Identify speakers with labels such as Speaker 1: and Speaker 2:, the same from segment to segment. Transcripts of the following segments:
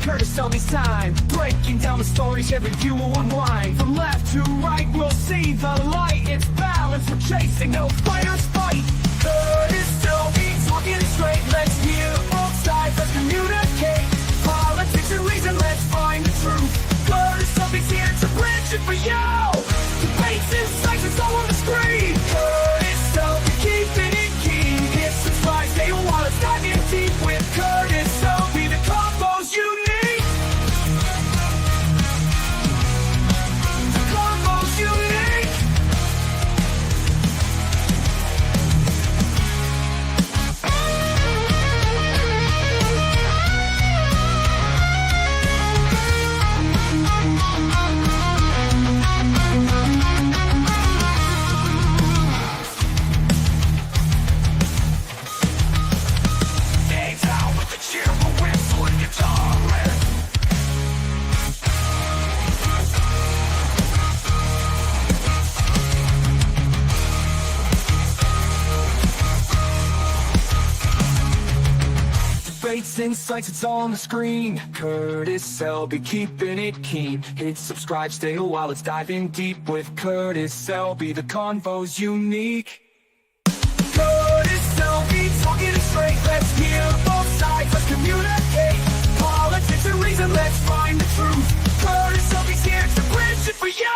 Speaker 1: Curtis Selby's time, breaking down the stories every view will unwind. From left to right, we'll see the light. It's balance we're chasing, no fighters fight. Curtis Selby talking it straight. Let's hear both sides, let's communicate. Politics and reason, let's find the truth. Curtis Selby's here to bridge it for you. Debates, insights, it's all on the screen. Curtis Selby, keeping it keen. Hit subscribe, stay a while, let's dive in deep with Curtis Selby. The combos you need. The combos you need. Stay down with the cheerful whistle and guitar riff. Debates, insights, it's all on the screen. Curtis Selby, keeping it keen. Hit subscribe, stay a while, let's dive in deep with Curtis Selby. The convo's unique. Curtis Selby, talking it straight. Let's hear both sides, let's communicate. Politics and reason, let's find the truth. Curtis Selby's here to bridge it for you.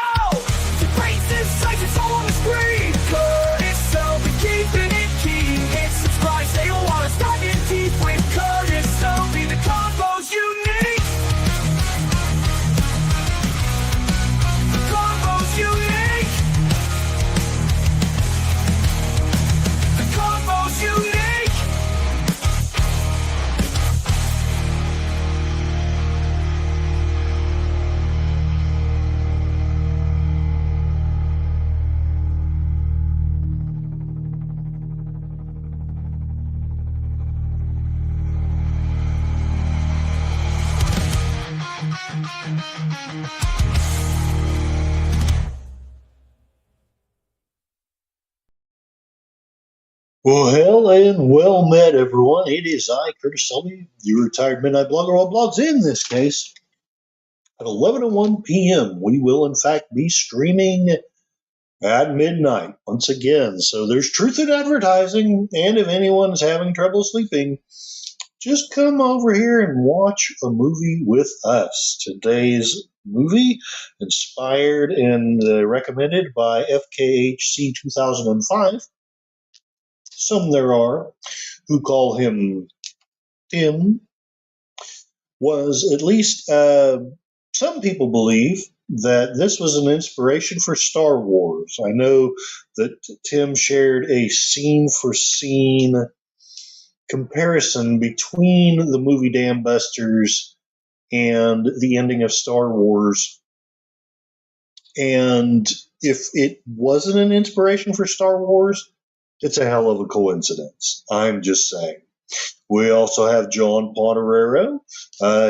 Speaker 1: Debates, insights, it's all on the screen. Curtis Selby, keeping it keen. Hit subscribe, stay a while, let's dive in deep with Curtis Selby. The convo's unique. The convo's unique. The convo's unique.
Speaker 2: Well, hell and well met, everyone. It is I, Curtis Selby, your retired midnight blogger. All blogs in this case. At 11:01 p.m., we will in fact be streaming at midnight once again. So there's truth in advertising, and if anyone's having trouble sleeping, just come over here and watch a movie with us. Today's movie, inspired and recommended by FKHC 2005. Some there are who call him Tim, was at least some people believe that this was an inspiration for Star Wars. I know that Tim shared a scene-for-scene comparison between the movie Dam Busters and the ending of Star Wars. And if it wasn't an inspiration for Star Wars, it's a hell of a coincidence. I'm just saying. We also have John Ponterero.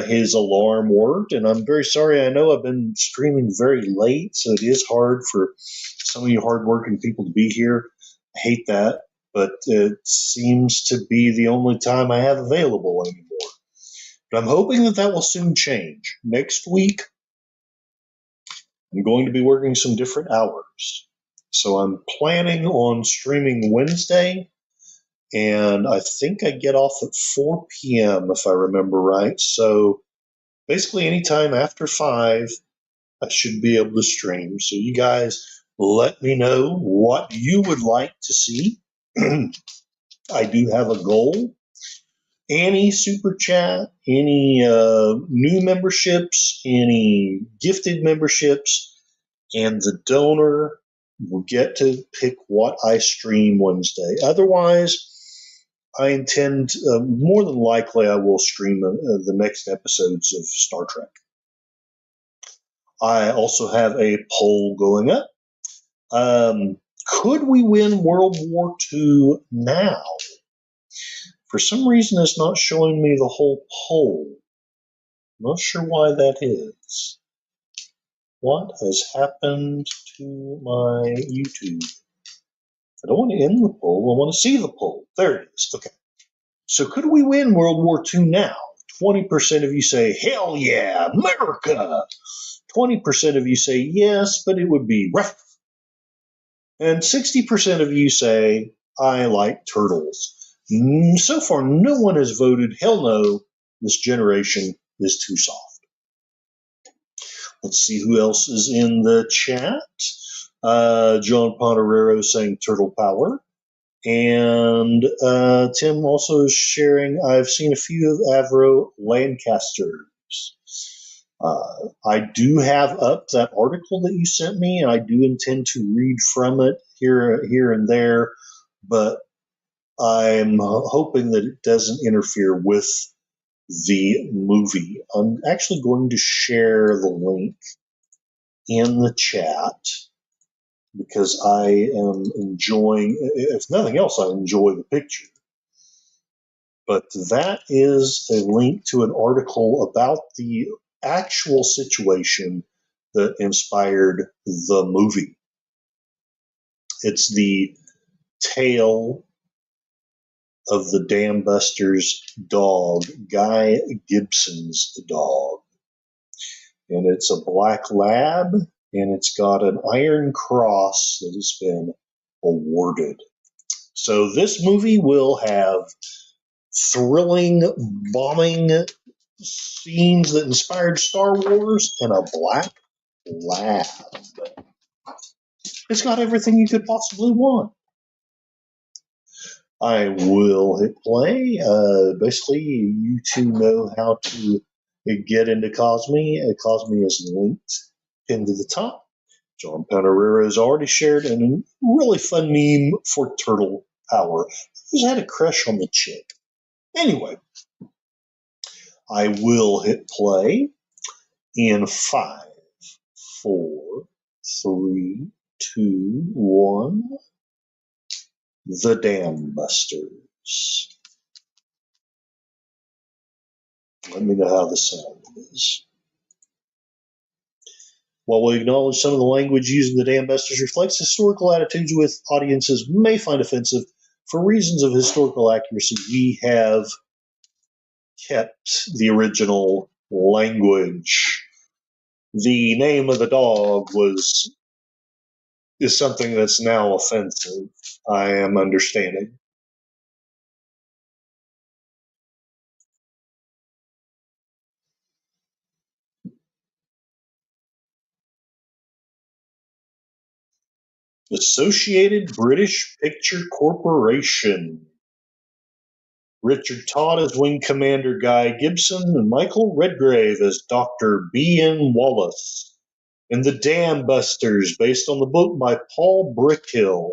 Speaker 2: His alarm worked, and I'm very sorry. I know I've been streaming very late, so it is hard for some of you hardworking people to be here. I hate that, but it seems to be the only time I have available anymore. But I'm hoping that that will soon change. Next week, I'm going to be working some different hours. So I'm planning on streaming Wednesday, and I think I get off at 4 p.m. if I remember right. So basically anytime after 5, I should be able to stream. So you guys let me know what you would like to see. I do have a goal. Any super chat, any new memberships, any gifted memberships, and the donor will get to pick what I stream Wednesday. Otherwise, I intend, more than likely, I will stream the next episodes of Star Trek. I also have a poll going up. Could we win World War II now? For some reason, it's not showing me the whole poll. Not sure why that is. What has happened to my YouTube? I don't want to end the poll. I want to see the poll. There it is. Okay. So could we win World War II now? 20% of you say, hell yeah, America. 20% of you say, yes, but it would be rough. And 60% of you say, I like turtles. So far, no one has voted, hell no, this generation is too soft. Let's see who else is in the chat. John Ponterero saying turtle power. And Tim also is sharing, I've seen a few of Avro Lancasters. I do have up that article that you sent me, and I do intend to read from it here and there, but I'm hoping that it doesn't interfere with the movie. I'm actually going to share the link in the chat because I am enjoying, if nothing else, I enjoy the picture. But that is a link to an article about the actual situation that inspired the movie. It's the tale of the Dam Busters dog, Guy Gibson's dog. And it's a black lab, and it's got an Iron Cross that has been awarded. So this movie will have thrilling bombing scenes that inspired Star Wars and a black lab. It's got everything you could possibly want. I will hit play. Basically, you two know how to get into Cosme. Cosme is linked pinned to the top. John Panarera has already shared a really fun meme for Turtle Power. Who's had a crush on the chick? Anyway, I will hit play in 5, 4, 3, 2, 1. The Dam Busters. Let me know how the sound is. While we acknowledge some of the language used in The Dam Busters reflects historical attitudes with audiences may find offensive, for reasons of historical accuracy, we have kept the original language. The name of the dog is something that's now offensive, I am understanding. Associated British Picture Corporation. Richard Todd as Wing Commander Guy Gibson and Michael Redgrave as Dr. B.N. Wallace. And The Dam Busters, based on the book by Paul Brickhill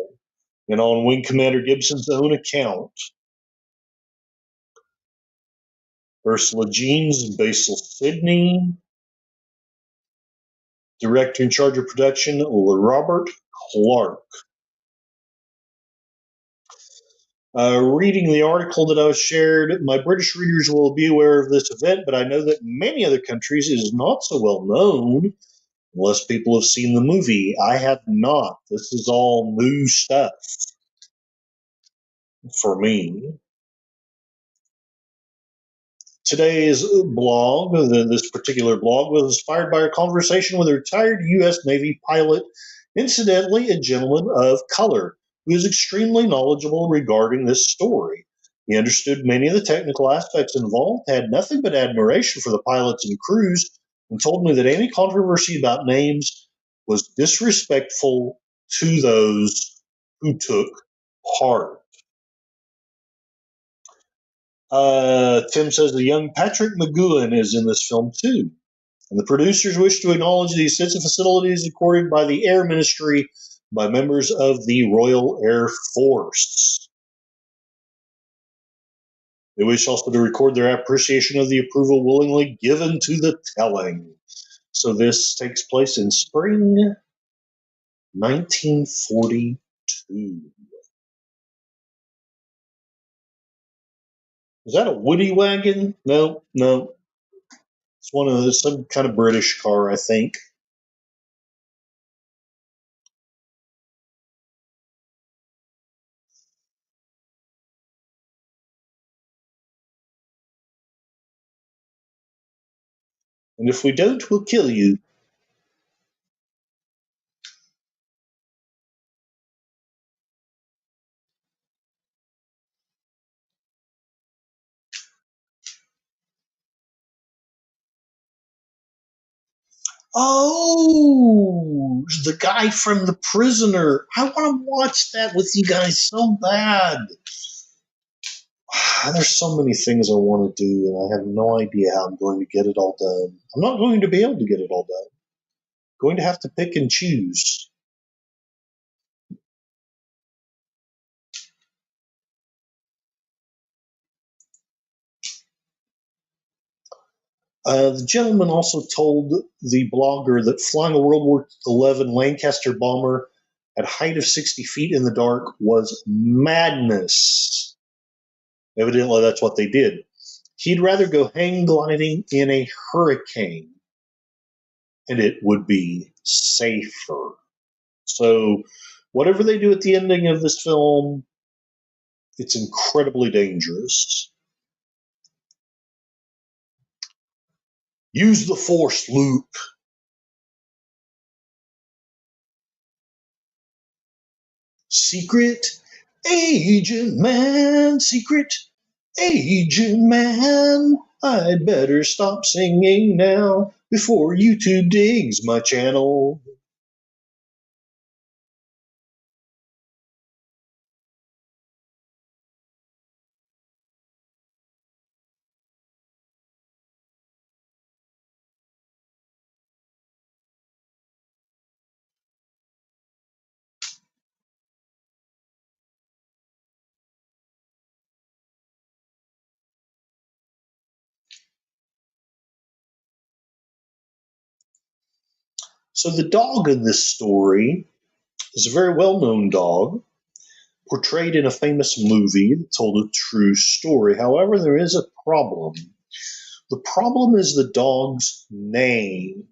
Speaker 2: and on Wing Commander Gibson's own account. Ursula Jeans, Basil Sidney. Director in charge of production, Robert Clark. Reading the article that I was shared, my British readers will be aware of this event, but I know that in many other countries it is not so well known unless people have seen the movie. I have not. This is all new stuff for me. Today's blog, this particular blog, was inspired by a conversation with a retired U.S. Navy pilot, incidentally a gentleman of color, who is extremely knowledgeable regarding this story. He understood many of the technical aspects involved, had nothing but admiration for the pilots and crews, and told me that any controversy about names was disrespectful to those who took part. Tim says the young Patrick McGoohan is in this film too. And the producers wish to acknowledge the extensive facilities accorded by the Air Ministry by members of the Royal Air Force. They wish also to record their appreciation of the approval willingly given to the telling. So this takes place in spring 1942. Is that a Woody wagon? No. It's one of some kind of British car, I think. And if we don't, we'll kill you. Oh, the guy from The Prisoner. I want to watch that with you guys so bad. There's so many things I want to do, and I have no idea how I'm going to get it all done. I'm not going to be able to get it all done. I'm going to have to pick and choose. The gentleman also told the blogger that flying a World War XI Lancaster bomber at a height of 60 feet in the dark was madness. Evidently, that's what they did. He'd rather go hang gliding in a hurricane, and it would be safer. So, whatever they do at the ending of this film, it's incredibly dangerous. Use the Force, Luke. Secret Agent Man, Secret Agent Man. I'd better stop singing now before YouTube digs my channel. So the dog in this story is a very well-known dog, portrayed in a famous movie that told a true story. However, there is a problem. The problem is the dog's name.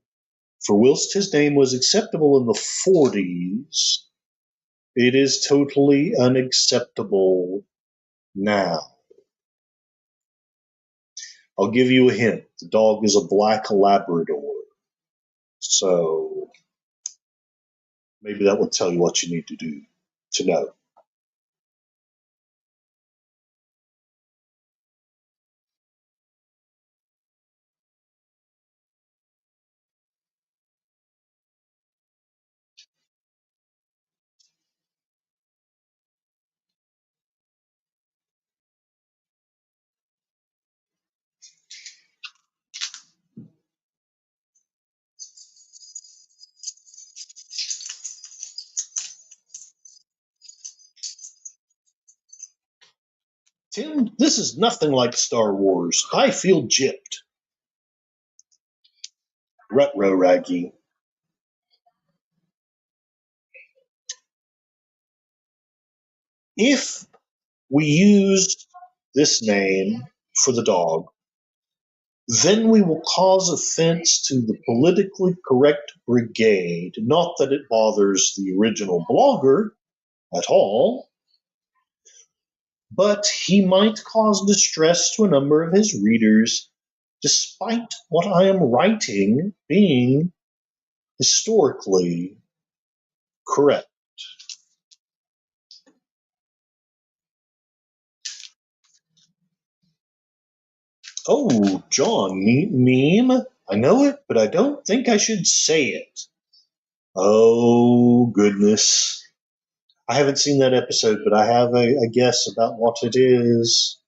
Speaker 2: For whilst his name was acceptable in the 40s, it is totally unacceptable now. I'll give you a hint. The dog is a black Labrador. So maybe that will tell you what you need to do to know. Tim, this is nothing like Star Wars. I feel gypped. Rutro Raggy. If we use this name for the dog, then we will cause offense to the politically correct brigade. Not that it bothers the original blogger at all, but he might cause distress to a number of his readers, despite what I am writing being historically correct. Oh, John, meme? I know it, but I don't think I should say it. Oh, goodness. I haven't seen that episode, but I have a guess about what it is.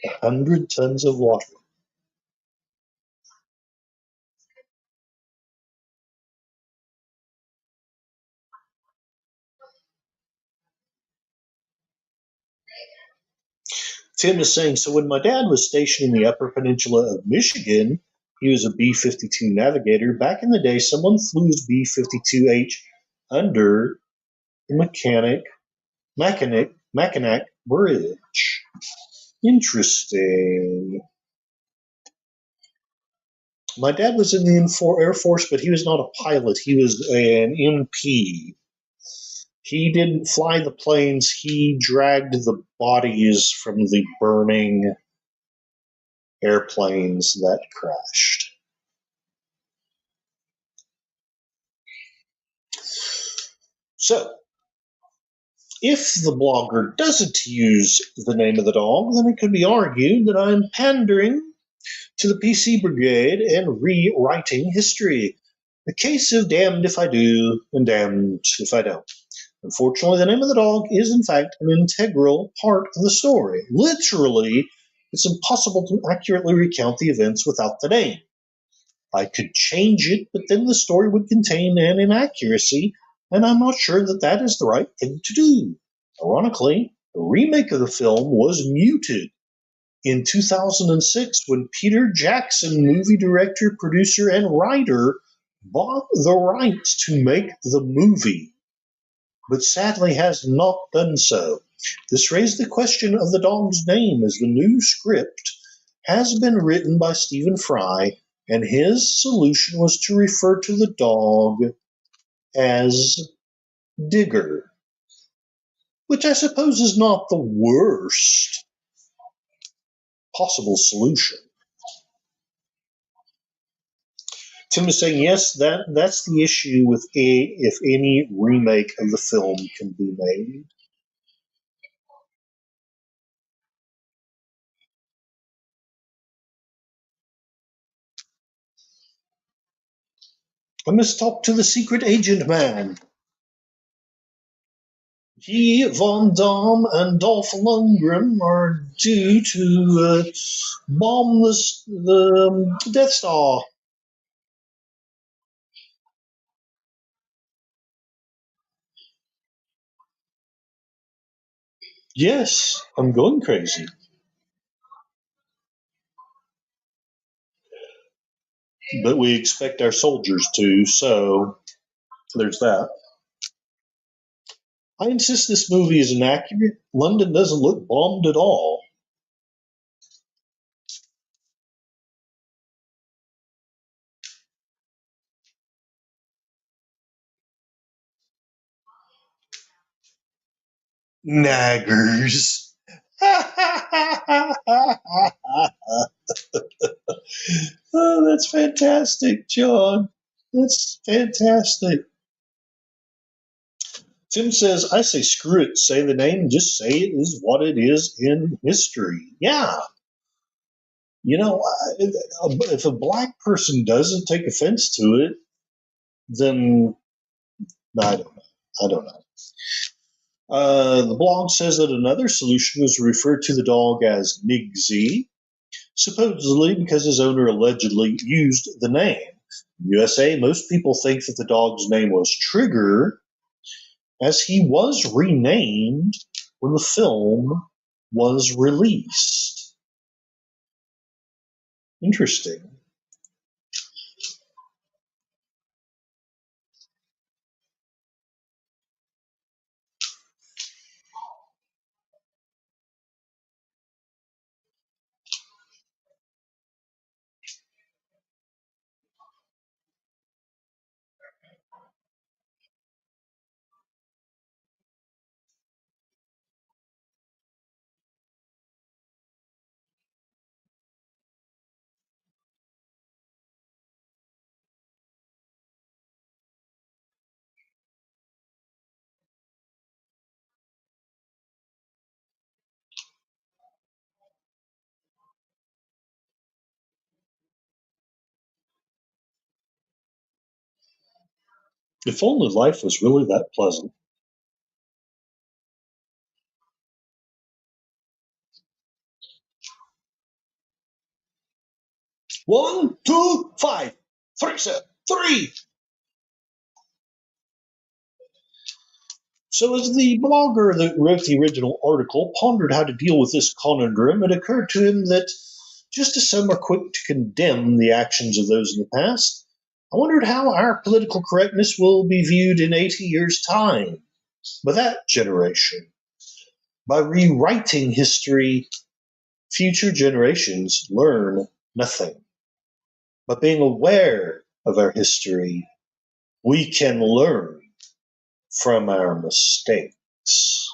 Speaker 2: A 100 tons of water. Tim is saying, so when my dad was stationed in the Upper Peninsula of Michigan, he was a B-52 navigator. Back in the day, someone flew his B-52H under the Mackinac Bridge. Interesting. My dad was in the Air Force, but he was not a pilot. He was an MP. He didn't fly the planes, he dragged the bodies from the burning airplanes that crashed. So, if the blogger doesn't use the name of the dog, then it could be argued that I'm pandering to the PC Brigade and rewriting history. A case of damned if I do and damned if I don't. Unfortunately, the name of the dog is, in fact, an integral part of the story. Literally, it's impossible to accurately recount the events without the name. I could change it, but then the story would contain an inaccuracy, and I'm not sure that that is the right thing to do. Ironically, the remake of the film was muted in 2006 when Peter Jackson, movie director, producer, and writer, bought the rights to make the movie, but sadly has not done so. This raised the question of the dog's name, as the new script has been written by Stephen Fry, and his solution was to refer to the dog as Digger, which I suppose is not the worst possible solution. Tim is saying, yes, that's the issue with if any remake of the film can be made. I must talk to the secret agent man. He, Von Damme, and Dolph Lundgren are due to bomb the Death Star. Yes, I'm going crazy. But we expect our soldiers to, so there's that. I insist this movie is inaccurate. London doesn't look bombed at all. Naggers. Oh, that's fantastic, John. That's fantastic. Tim says, I say screw it, say the name, just say it is what it is in history. Yeah. You know, if a black person doesn't take offense to it, then I don't know. I don't know. The blog says that another solution was to refer to the dog as Nigsy, supposedly because his owner allegedly used the name. In the USA, most people think that the dog's name was Trigger, as he was renamed when the film was released. Interesting. If only life was really that pleasant. One, two, five, three, set, three. So, as the blogger that wrote the original article pondered how to deal with this conundrum, it occurred to him that just as some are quick to condemn the actions of those in the past, I wondered how our political correctness will be viewed in 80 years' time by that generation. By rewriting history, future generations learn nothing. By being aware of our history, we can learn from our mistakes.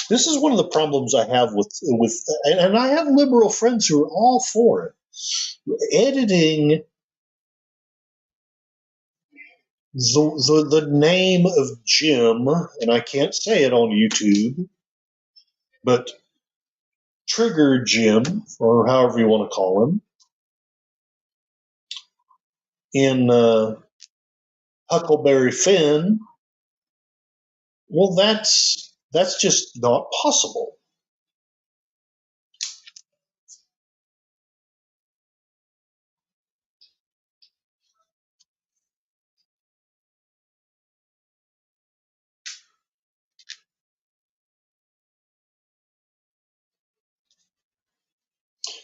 Speaker 2: This is one of the problems I have with and I have liberal friends who are all for it. Editing the name of Jim, and I can't say it on YouTube, but Trigger Jim, or however you want to call him, in Huckleberry Finn. Well, that's just not possible.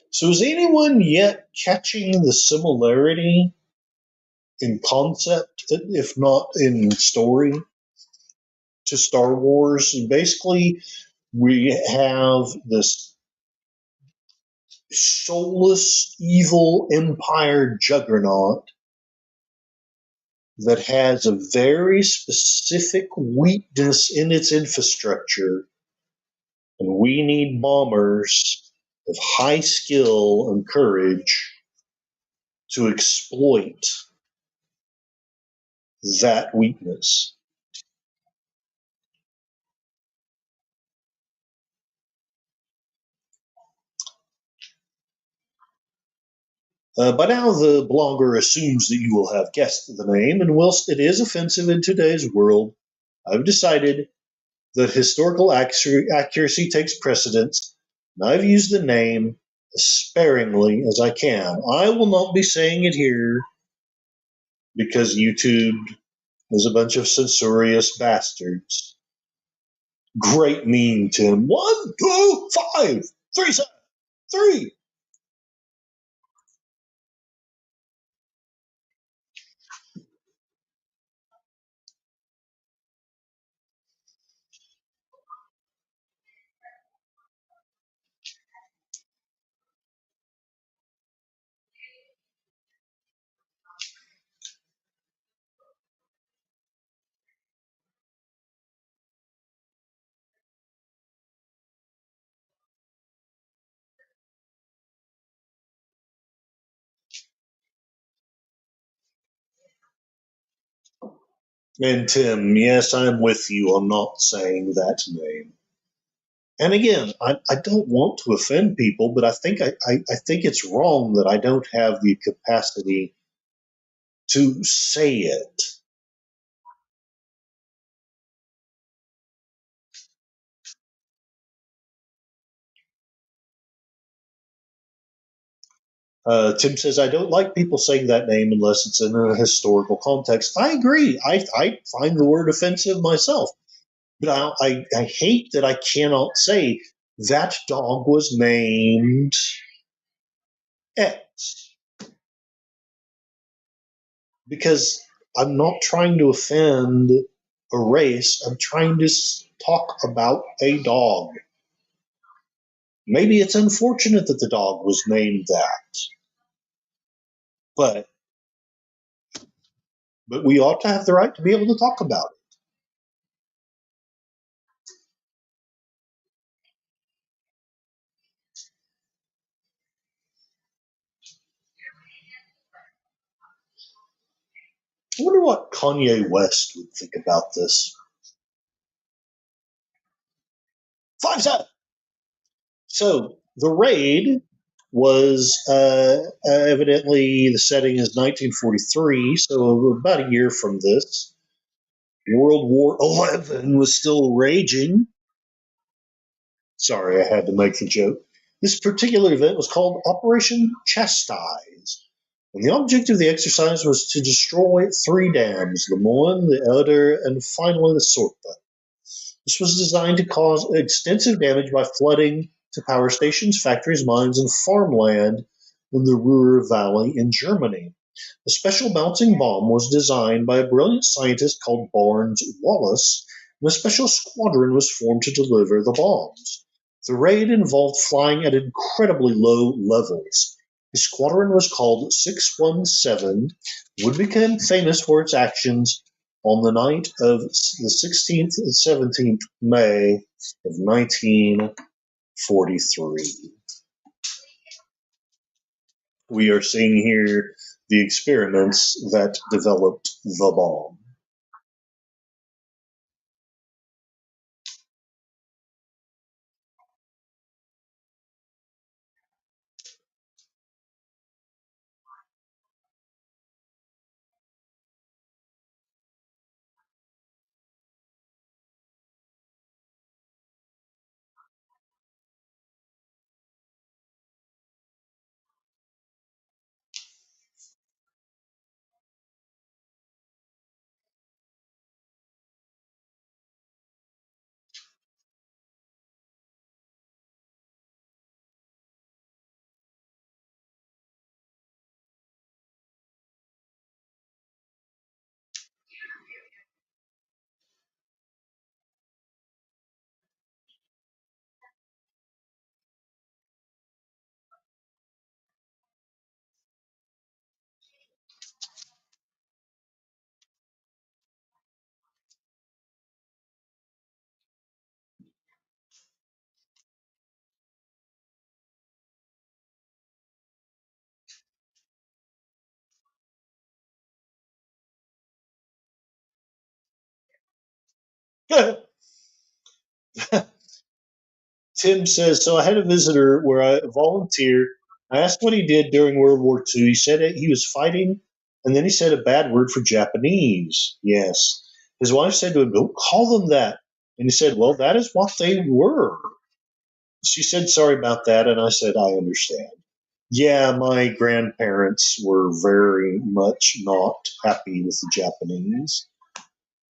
Speaker 2: So is anyone yet catching the similarity in concept, if not in story, to Star Wars? And basically, we have this soulless, evil empire juggernaut that has a very specific weakness in its infrastructure, and we need bombers of high skill and courage to exploit that weakness. By now, the blogger assumes that you will have guessed the name, and whilst it is offensive in today's world, I've decided that historical accuracy takes precedence, and I've used the name as sparingly as I can. I will not be saying it here because YouTube is a bunch of censorious bastards. Great meme, Tim. 1, 2, 5, 3, 7, 3. And Tim, yes, I'm with you on not saying that name. And again, I don't want to offend people, but I think I think it's wrong that I don't have the capacity to say it. Tim says, I don't like people saying that name unless it's in a historical context. I agree. I find the word offensive myself. But I hate that I cannot say that dog was named X. Because I'm not trying to offend a race. I'm trying to talk about a dog. Maybe it's unfortunate that the dog was named that. But we ought to have the right to be able to talk about it. I wonder what Kanye West would think about this. 5-7. So the raid was evidently, the setting is 1943, so about a year from this. World War XI was still raging. Sorry, I had to make the joke. This particular event was called Operation Chastise, and the object of the exercise was to destroy 3 dams: Le Moyne, the Oder, and finally the Sorpe. This was designed to cause extensive damage by flooding to power stations, factories, mines, and farmland in the Ruhr Valley in Germany. A special bouncing bomb was designed by a brilliant scientist called Barnes Wallis, and a special squadron was formed to deliver the bombs. The raid involved flying at incredibly low levels. The squadron was called 617, would become famous for its actions on the night of the 16th and 17th May of 1943. We are seeing here the experiments that developed the bomb. Tim says, so I had a visitor where I volunteered. I asked what he did during World War II. He said he was fighting, and then he said a bad word for Japanese. Yes. His wife said to him, don't call them that. And he said, well, that is what they were. She said, sorry about that. And I said, I understand. Yeah, my grandparents were very much not happy with the Japanese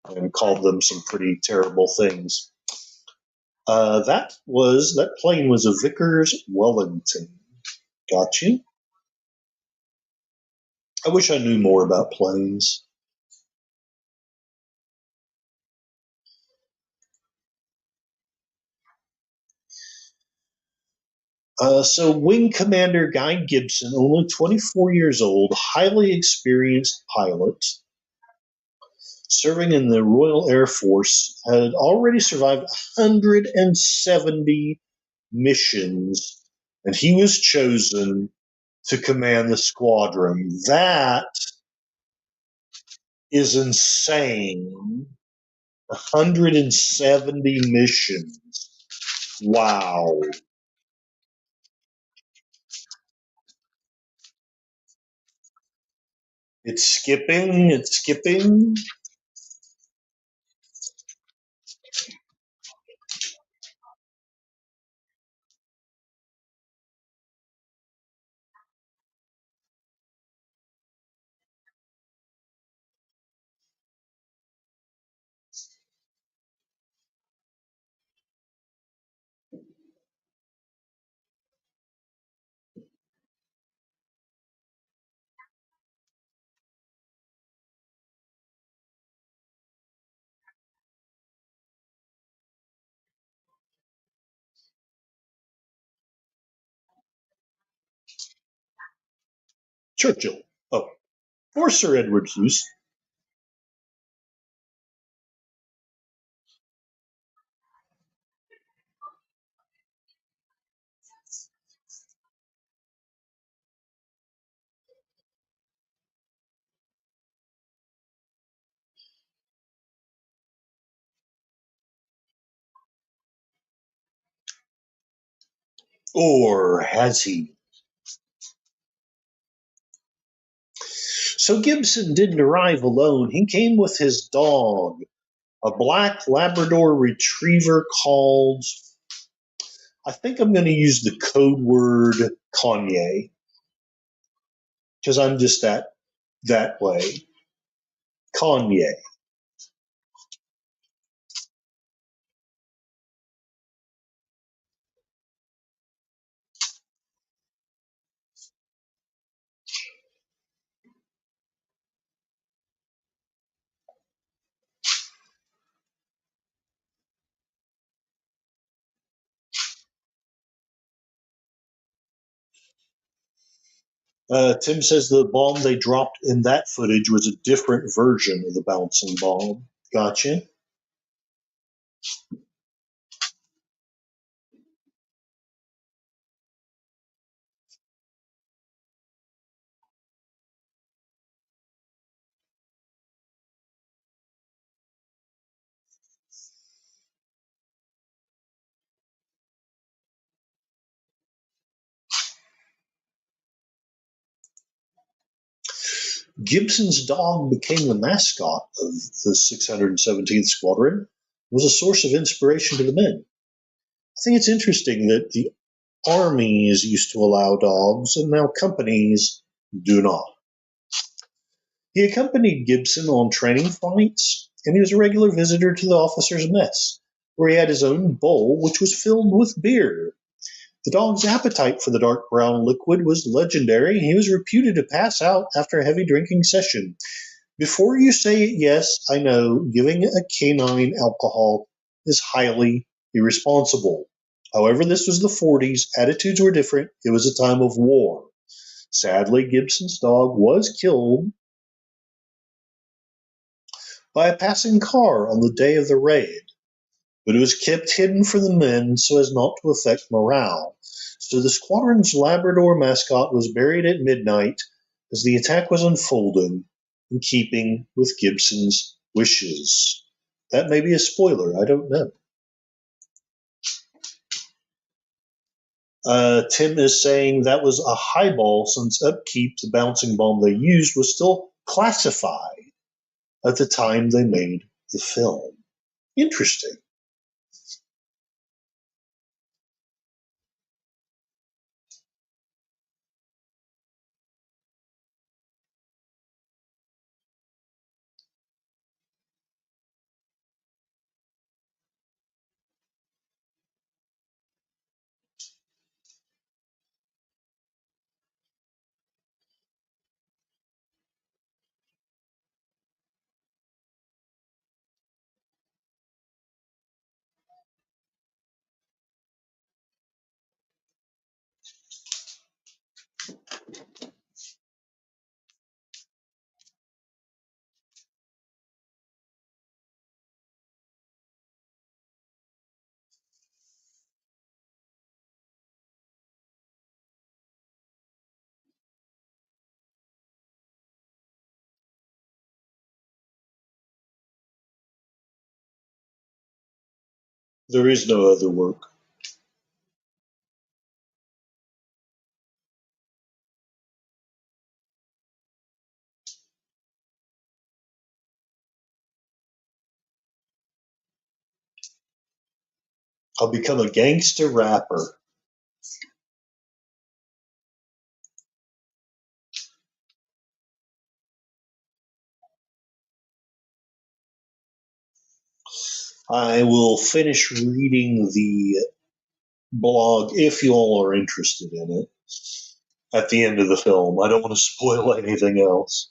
Speaker 2: and called them some pretty terrible things. That plane was a Vickers Wellington. Got you. I wish I knew more about planes. So Wing Commander Guy Gibson, only 24 years old, highly experienced pilot, serving in the Royal Air Force, had already survived 170 missions, and he was chosen to command the squadron. That is insane. 170 missions. Wow. It's skipping. It's skipping. Churchill. Oh, for Sir Edward Hughes. Or has he? So Gibson didn't arrive alone. He came with his dog, a black Labrador retriever called, I think I'm going to use the code word Kanye, because I'm just that way. Kanye. Tim says the bomb they dropped in that footage was a different version of the bouncing bomb. Gotcha. Gibson's dog became the mascot of the 617th Squadron, and was a source of inspiration to the men. I think it's interesting that the armies used to allow dogs, and now companies do not. He accompanied Gibson on training flights, and he was a regular visitor to the officers' mess, where he had his own bowl, which was filled with beer. The dog's appetite for the dark brown liquid was legendary, and he was reputed to pass out after a heavy drinking session. Before you say yes, I know giving a canine alcohol is highly irresponsible. However, this was the 40s. Attitudes were different. It was a time of war. Sadly, Gibson's dog was killed by a passing car on the day of the raid, but it was kept hidden from the men so as not to affect morale. So the squadron's Labrador mascot was buried at midnight as the attack was unfolding, in keeping with Gibson's wishes. That may be a spoiler, I don't know. Tim is saying that was a highball since Upkeep, the bouncing bomb they used, was still classified at the time they made the film. Interesting. There is no other work. I'll become a gangster rapper. I will finish reading the blog if you all are interested in it at the end of the film. I don't want to spoil anything else.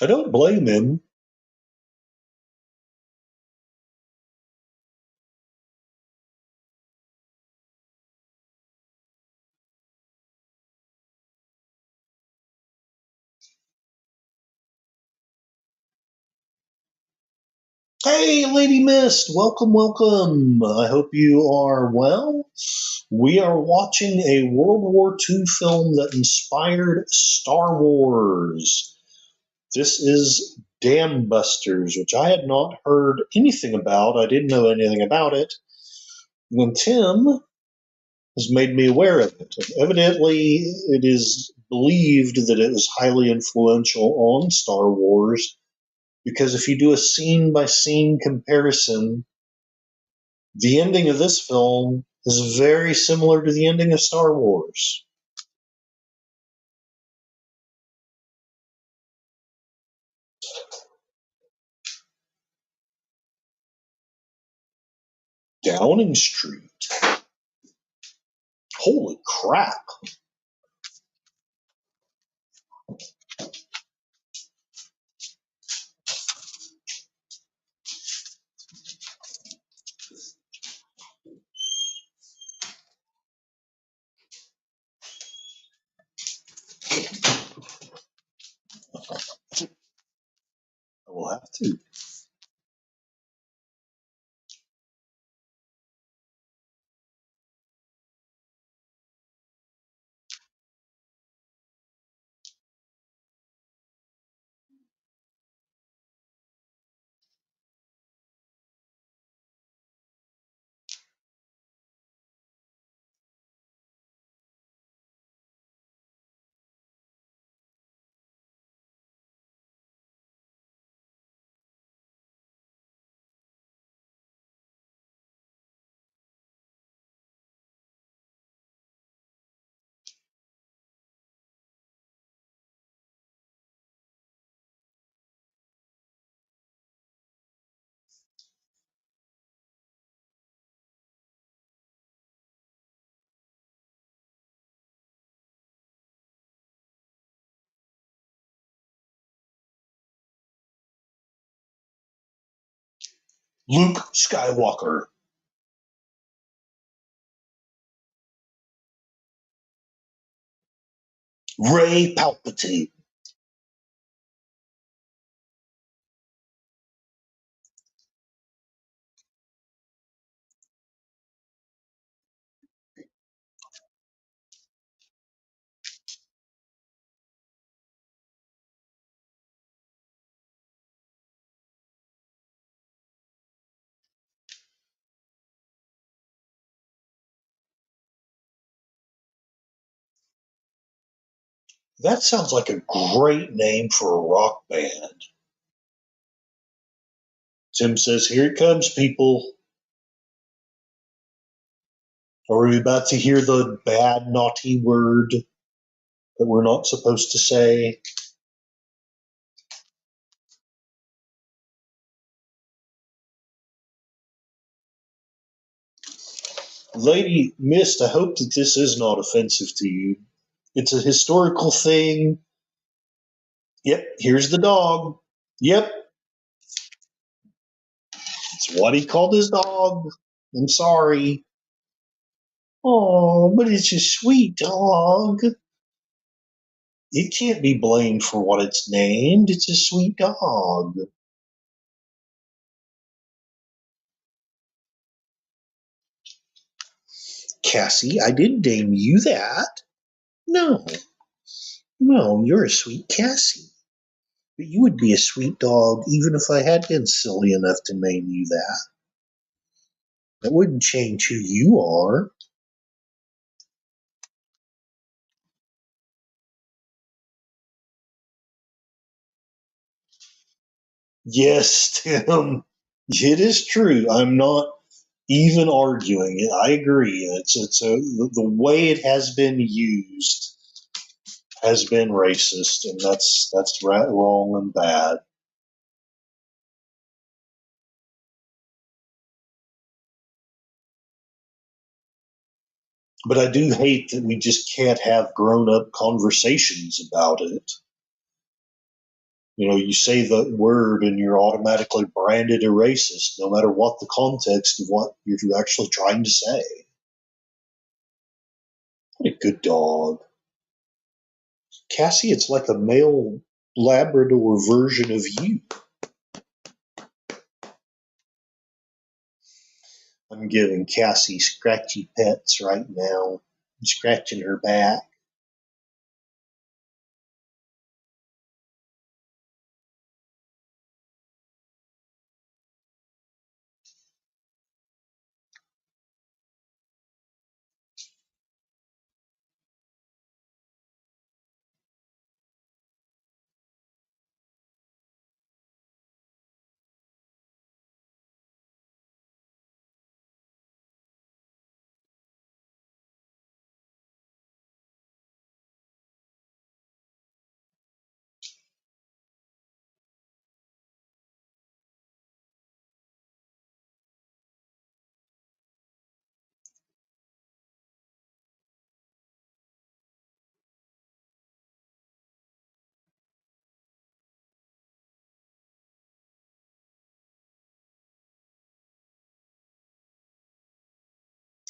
Speaker 2: I don't blame him. Hey, Lady Mist, welcome, welcome. I hope you are well. We are watching a World War II film that inspired Star Wars. This is Dam Busters, which I had not heard anything about. I didn't know anything about it. And Tim has made me aware of it. Evidently, it is believed that it was highly influential on Star Wars, because if you do a scene by scene comparison, the ending of this film is very similar to the ending of Star Wars. Downing Street. Holy crap. I will have to. Luke Skywalker. Ray Palpatine. That sounds like a great name for a rock band. Tim says, here it comes, people. Are we about to hear the bad, naughty word that we're not supposed to say? Lady Mist, I hope that this is not offensive to you. It's a historical thing. Yep, here's the dog. Yep, it's what he called his dog. I'm sorry. Oh, but it's a sweet dog. It can't be blamed for what it's named. It's a sweet dog. Cassie, I didn't name you that. No, no, you're a sweet Cassie. But you would be a sweet dog even if I had been silly enough to name you that. That wouldn't change who you are. Yes, Tim. It is true. I'm not even arguing it. I agree. The way it has been used has been racist, and that's right, wrong, and bad. But I do hate that we just can't have grown up conversations about it. You know, you say the word and you're automatically branded a racist, no matter what the context of what you're actually trying to say. What a good dog. Cassie, it's like a male Labrador version of you. I'm giving Cassie scratchy pets right now. I'm scratching her back.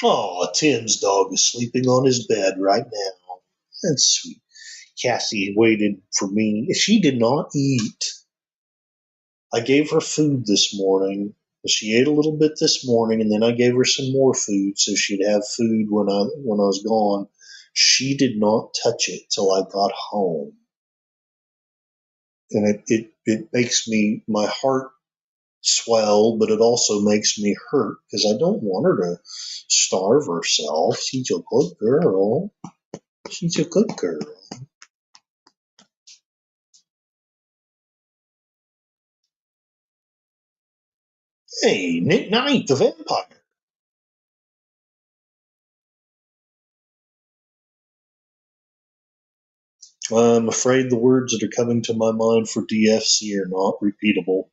Speaker 2: Oh, Tim's dog is sleeping on his bed right now. That's sweet. Cassie waited for me. She did not eat. I gave her food this morning. She ate a little bit this morning, and then I gave her some more food so she'd have food when I was gone. She did not touch it till I got home, and it makes my heart swell, but it also makes me hurt because I don't want her to starve herself. She's a good girl. She's a good girl. Hey, Nick Knight, the vampire. I'm afraid the words that are coming to my mind for DFC are not repeatable.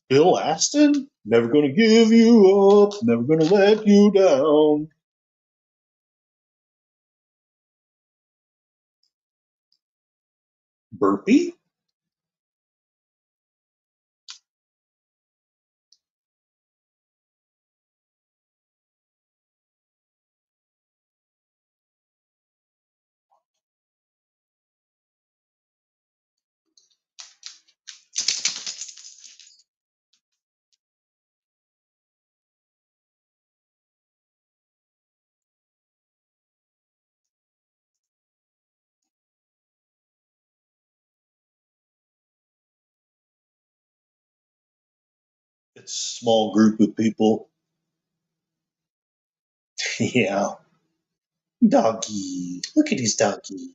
Speaker 2: Bill Aston? Never gonna give you up, never gonna let you down. Burpee? It's a small group of people. Yeah. Doggy. Look at his doggy.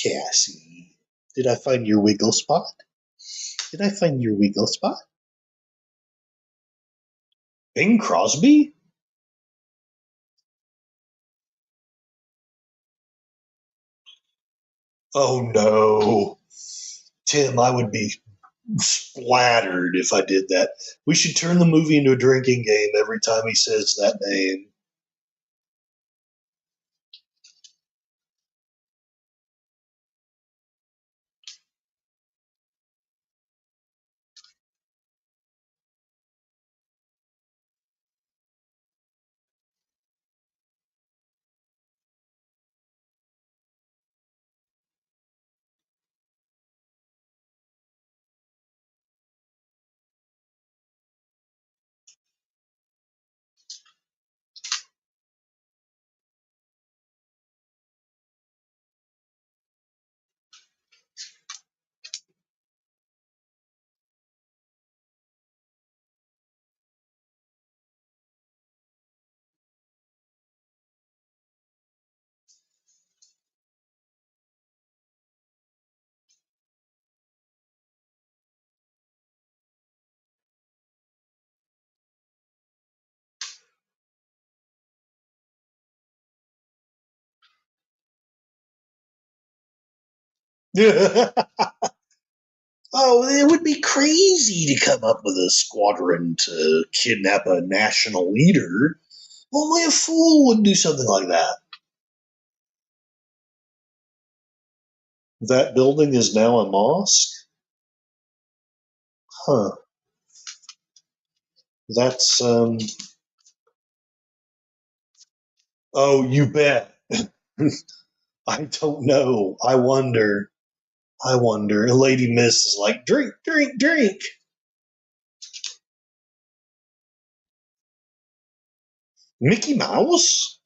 Speaker 2: Cassie. Did I find your wiggle spot? Did I find your wiggle spot? Bing Crosby? Oh no. Tim, I would be splattered if I did that. We should turn the movie into a drinking game every time he says that name. Oh, it would be crazy to come up with a squadron to kidnap a national leader. Only a fool would do something like that. That building is now a mosque? Huh. That's, oh, you bet. I don't know. I wonder. I wonder. Lady Miss is like, drink, drink, drink. Mickey Mouse?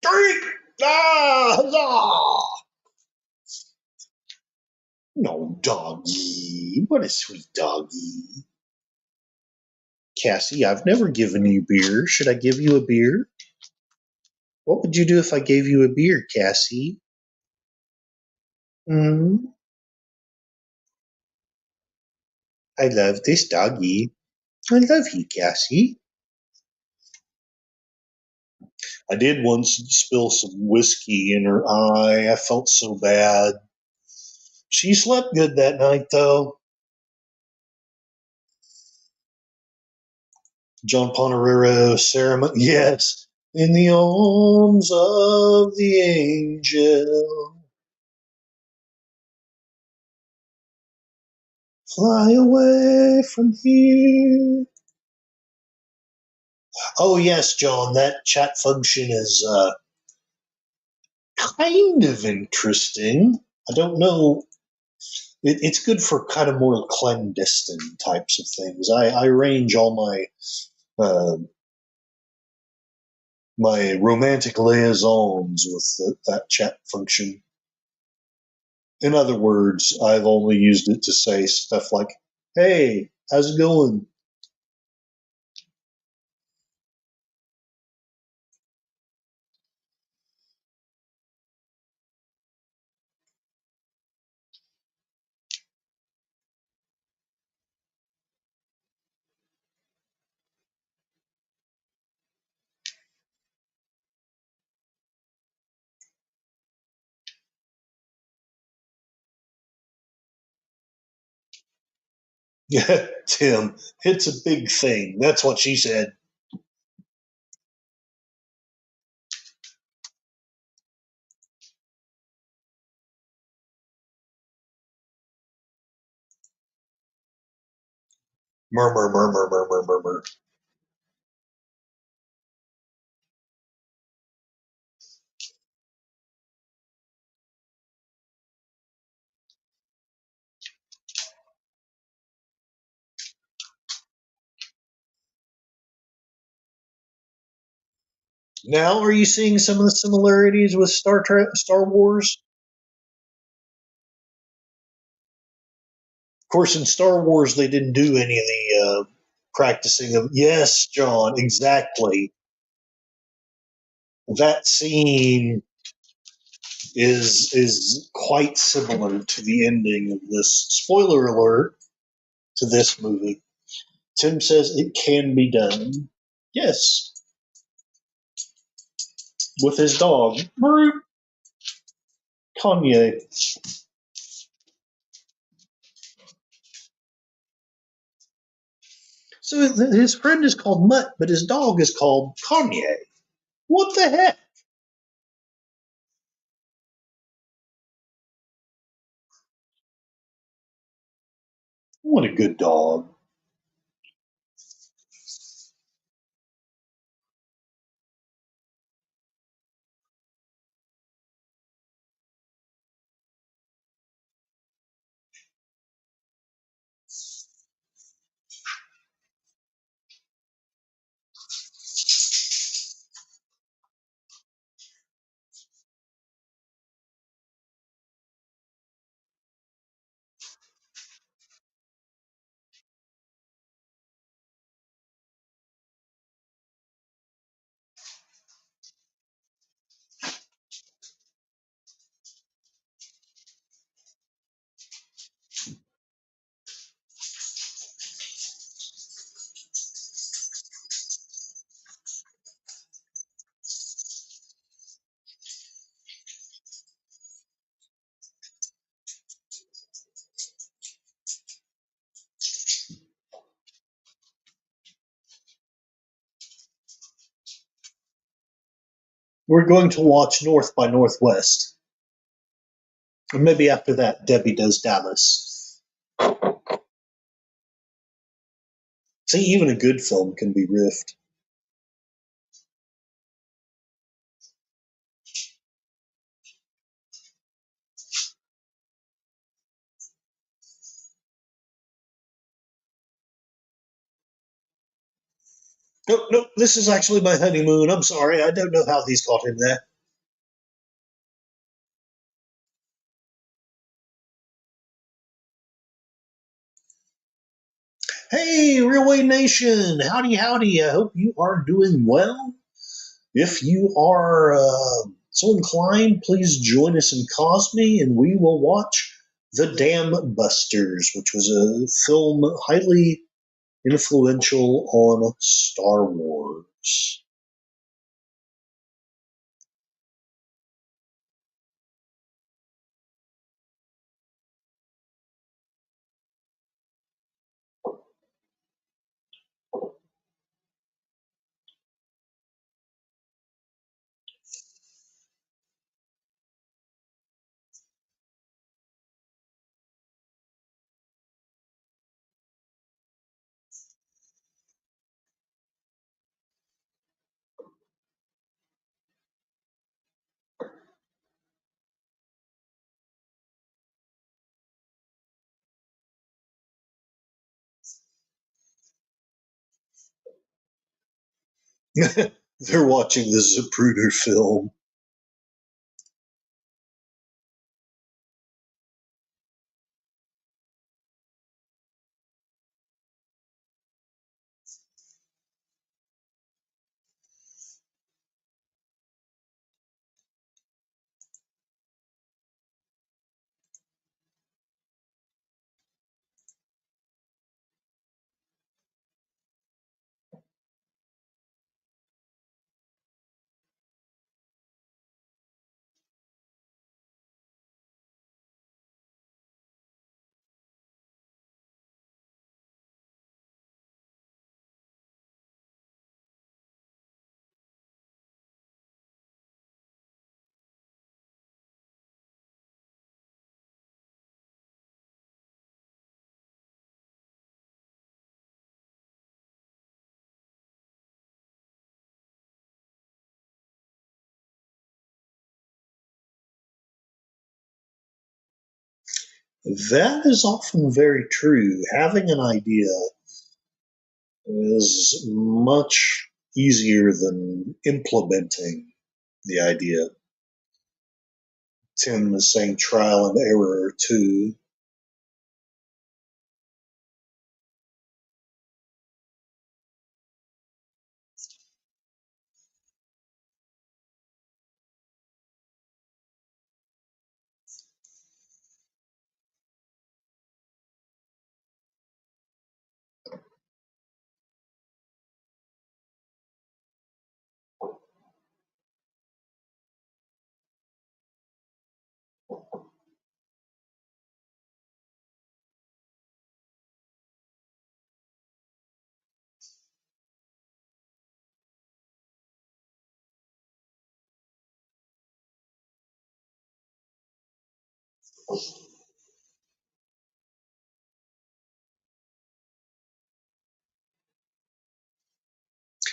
Speaker 2: Drink! Ah, huzzah! No, doggy. What a sweet doggy. Cassie, I've never given you beer. Should I give you a beer? What would you do if I gave you a beer, Cassie? Hmm. I love this doggy. I love you, Cassie. I did once spill some whiskey in her eye. I felt so bad. She slept good that night, though. John Pontorero ceremony. Yes. In the arms of the angel. Fly away from here. Oh, yes, John, that chat function is kind of interesting. I don't know. It's good for kind of more clandestine types of things. I arrange all uh, my romantic liaisons with that chat function. In other words, I've only used it to say stuff like, "Hey, how's it going?" Yeah, Tim, it's a big thing. That's what she said. Murmur, murmur, murmur, murmur. Now, are you seeing some of the similarities with Star Wars? Of course, in Star Wars, they didn't do any of the practicing of. Yes, John, exactly. That scene is quite similar to the ending of this. Spoiler alert to this movie. Tim says it can be done. Yes, with his dog, Kanye. So his friend is called Mutt, but his dog is called Kanye. What the heck? What a good dog. We're going to watch North by Northwest. And maybe after that, Debbie does Dallas. See, even a good film can be riffed. No, no, this is actually my honeymoon. I'm sorry. I don't know how these got in there. Hey, Hey, Railway Nation! Howdy, howdy. I hope you are doing well. If you are so inclined, please join us in Cosme and we will watch The Dam Busters, which was a film highly influential on Star Wars. They're watching the Zapruder film. That is often very true. Having an idea is much easier than implementing the idea. Tim is saying trial and error too.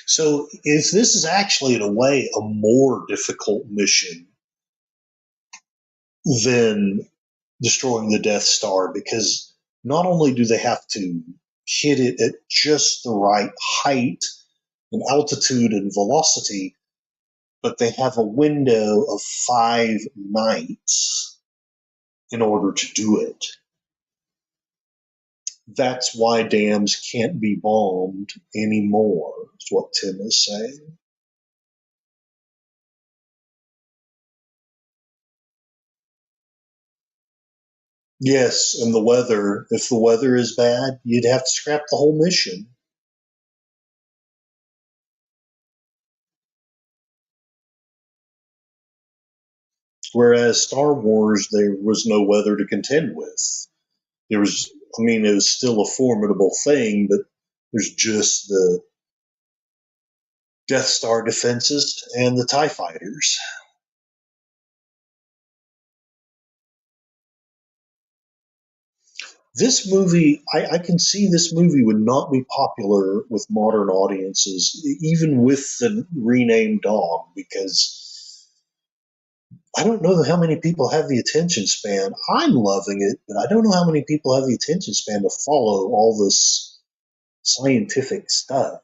Speaker 2: So, if this is actually, in a way, a more difficult mission than destroying the Death Star, because not only do they have to hit it at just the right height and altitude and velocity, but they have a window of 5 nights in order to do it. That's why dams can't be bombed anymore, is what Tim is saying. Yes, and the weather. If the weather is bad, you'd have to scrap the whole mission. Whereas Star Wars, there was no weather to contend with. There was, I mean, it was still a formidable thing, but there's just the Death Star defenses and the TIE fighters. This movie, I can see this movie would not be popular with modern audiences, even with the renamed dog, because I don't know how many people have the attention span. I'm loving it, but I don't know how many people have the attention span to follow all this scientific stuff.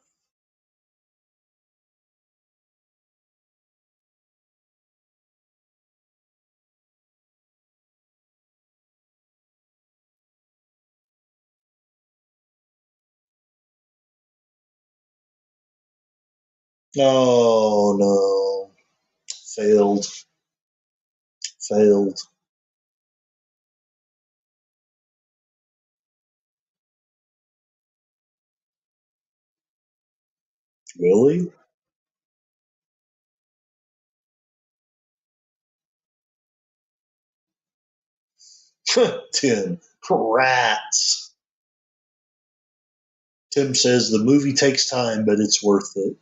Speaker 2: Oh no. Failed. Failed. Really? Tim. Rats. Tim says the movie takes time, but it's worth it.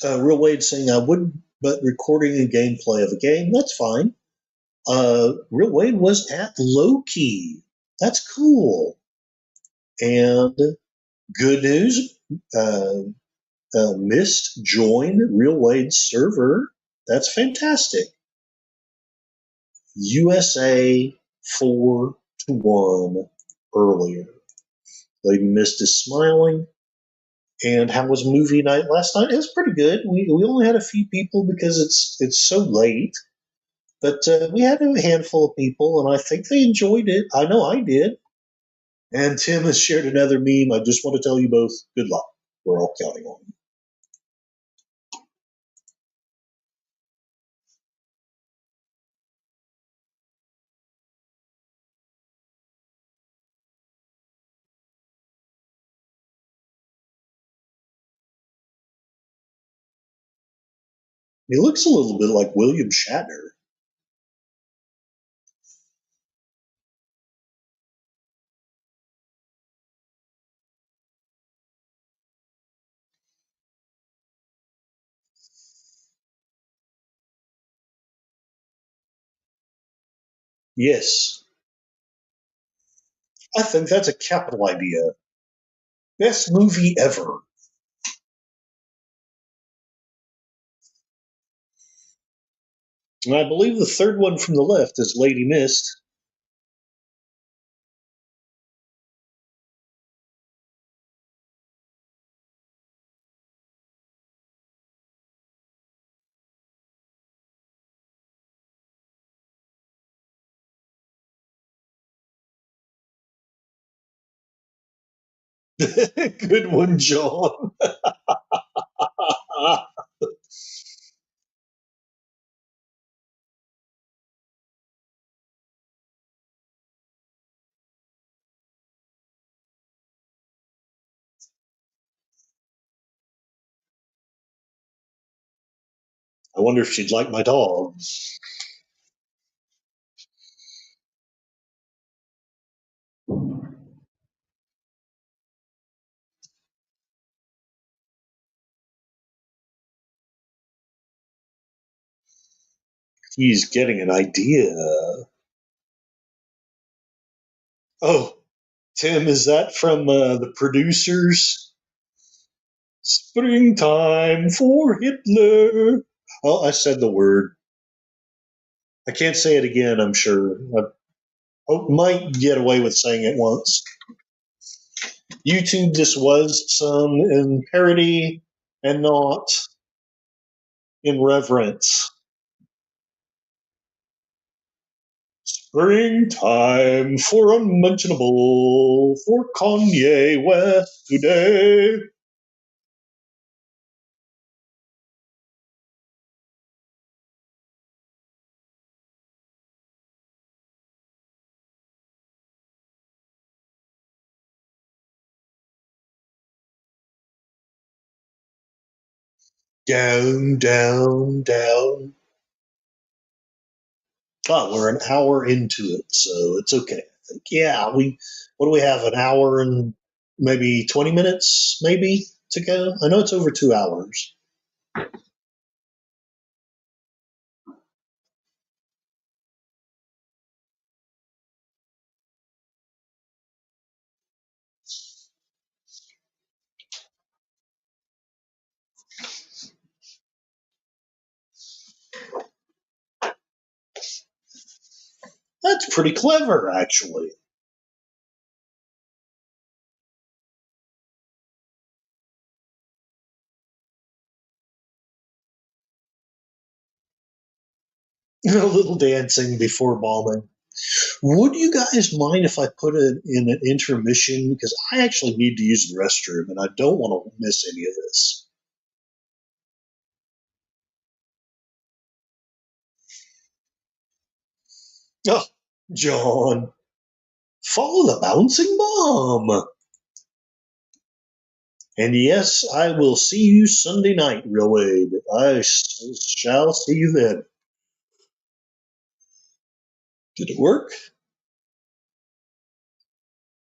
Speaker 2: Real Wade saying I wouldn't, but recording a gameplay of a game, that's fine. Real Wade was at Loki. That's cool. And good news, Mist joined Real Wade's server. That's fantastic. USA 4-1 earlier. Lady Mist is smiling. And how was movie night last night? It was pretty good. We only had a few people because it's so late, but we had a handful of people, and I think they enjoyed it. I know I did. And Tim has shared another meme. I just want to tell you both good luck. We're all counting on you. He looks a little bit like William Shatner. Yes, I think that's a capital idea. Best movie ever. And I believe the third one from the left is Lady Mist. Good one, John. I wonder if she'd like my dog. He's getting an idea. Oh, Tim, is that from the producers? Springtime for Hitler. Oh, I said the word. I can't say it again, I'm sure. I might get away with saying it once. YouTube, this was some in parody and not in reverence. Springtime for Unmentionable for Kanye West today. Down, down, down. Oh, we're an hour into it, so it's okay. I think. Yeah, what do we have? An hour and maybe 20 minutes, maybe to go. I know it's over 2 hours. That's pretty clever, actually. A little dancing before bombing. Would you guys mind if I put it in an intermission? Because I actually need to use the restroom and I don't want to miss any of this. Oh, John, follow the bouncing bomb. And yes, I will see you Sunday night, Real Wade. I shall see you then. Did it work?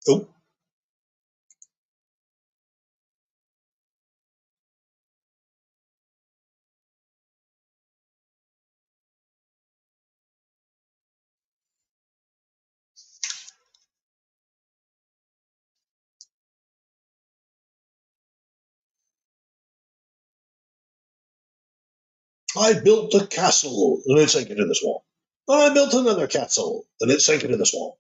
Speaker 2: Oh, I built a castle and it sank into the swamp. I built another castle and it sank into the swamp.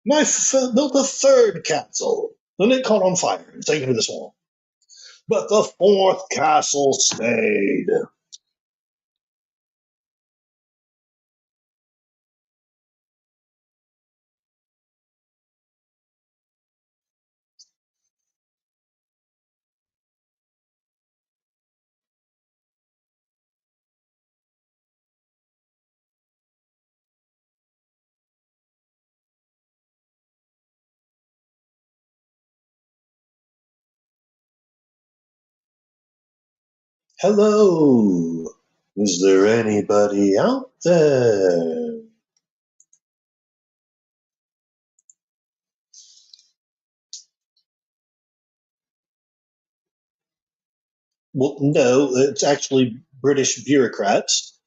Speaker 2: And built a third castle and it caught on fire and sank into the swamp. But the fourth castle stayed. Hello. Is there anybody out there? Well, no, it's actually British bureaucrats.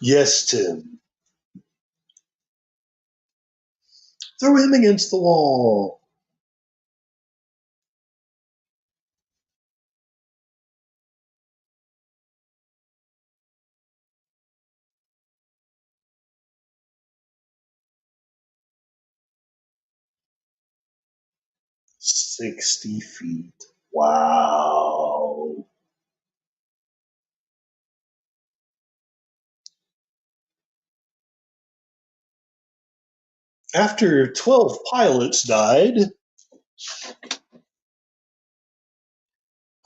Speaker 2: Yes, Tim. Throw him against the wall. $60. Wow. After 12 pilots died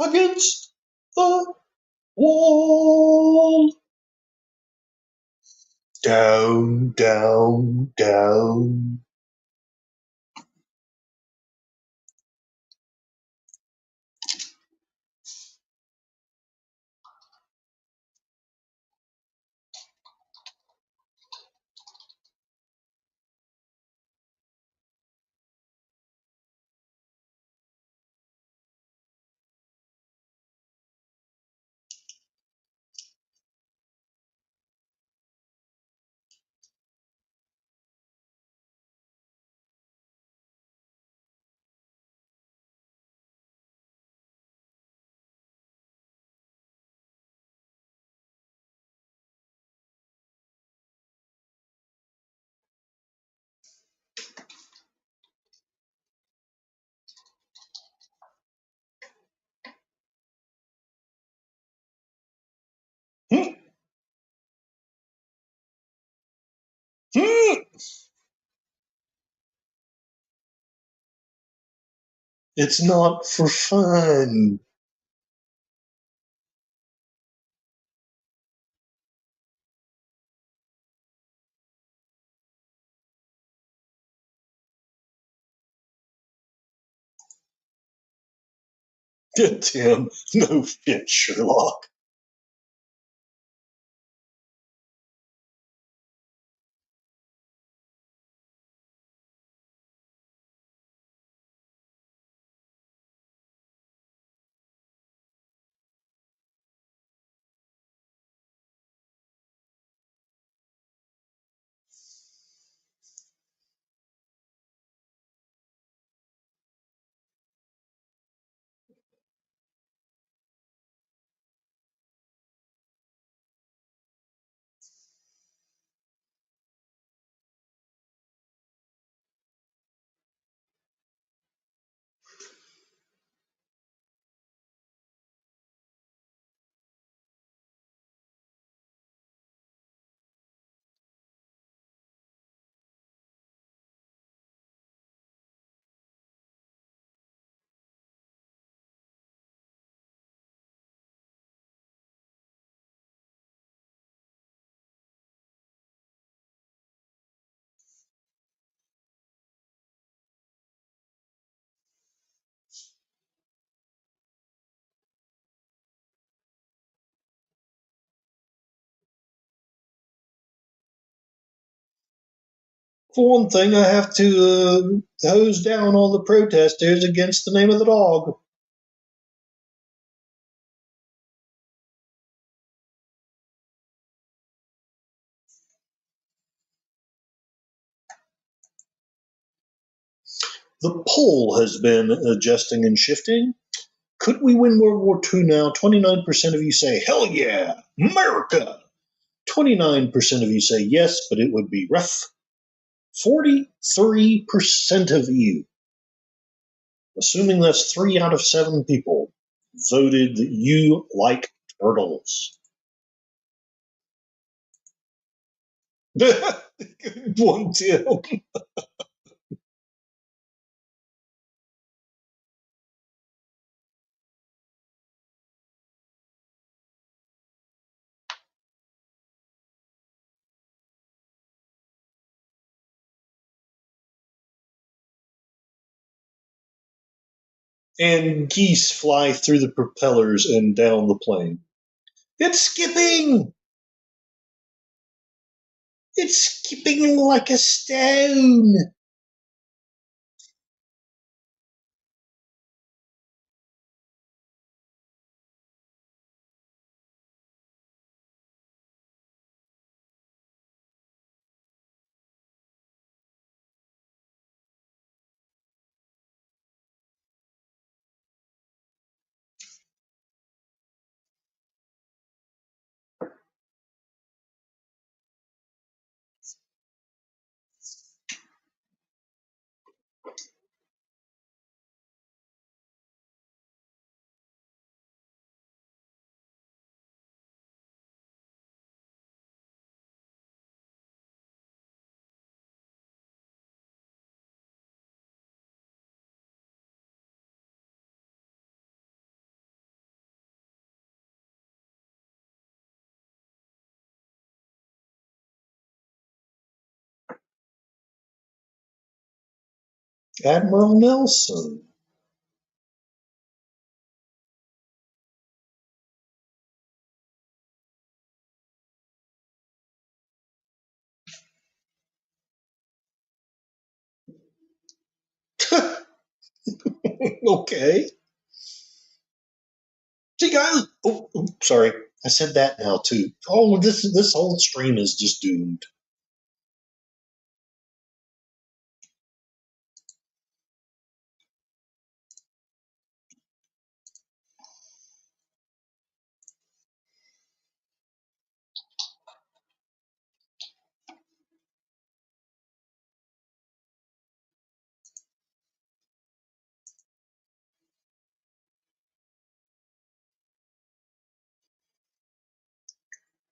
Speaker 2: against the wall. Down, down, down. Hmm, hmm. It's not for fun. Tim, no shit, Sherlock. For one thing, I have to hose down all the protesters against the name of the dog. The poll has been adjusting and shifting. Could we win World War II now? 29% of you say, hell yeah, America. 29% of you say yes, but it would be rough. 43% of you, assuming that's 3 out of 7 people, voted that you like turtles. One, Tim. And geese fly through the propellers and down the plane. It's skipping! It's skipping like a stone! Admiral Nelson. Okay. See, guys. Sorry. I said that now, too. Oh, this whole stream is just doomed.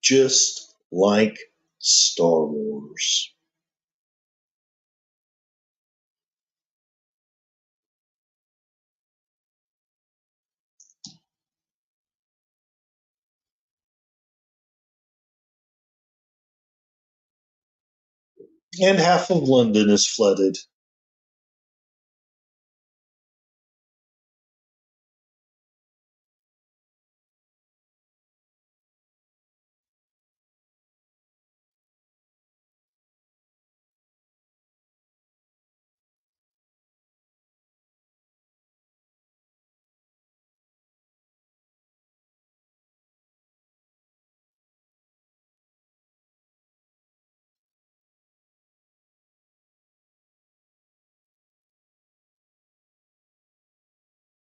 Speaker 2: Just like Star Wars. And half of London is flooded.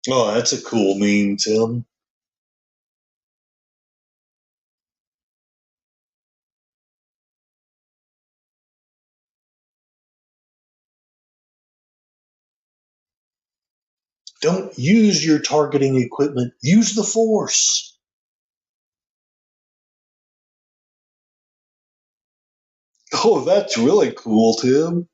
Speaker 2: Oh, that's a cool meme, Tim. Don't use your targeting equipment. Use the Force. Oh, that's really cool, Tim.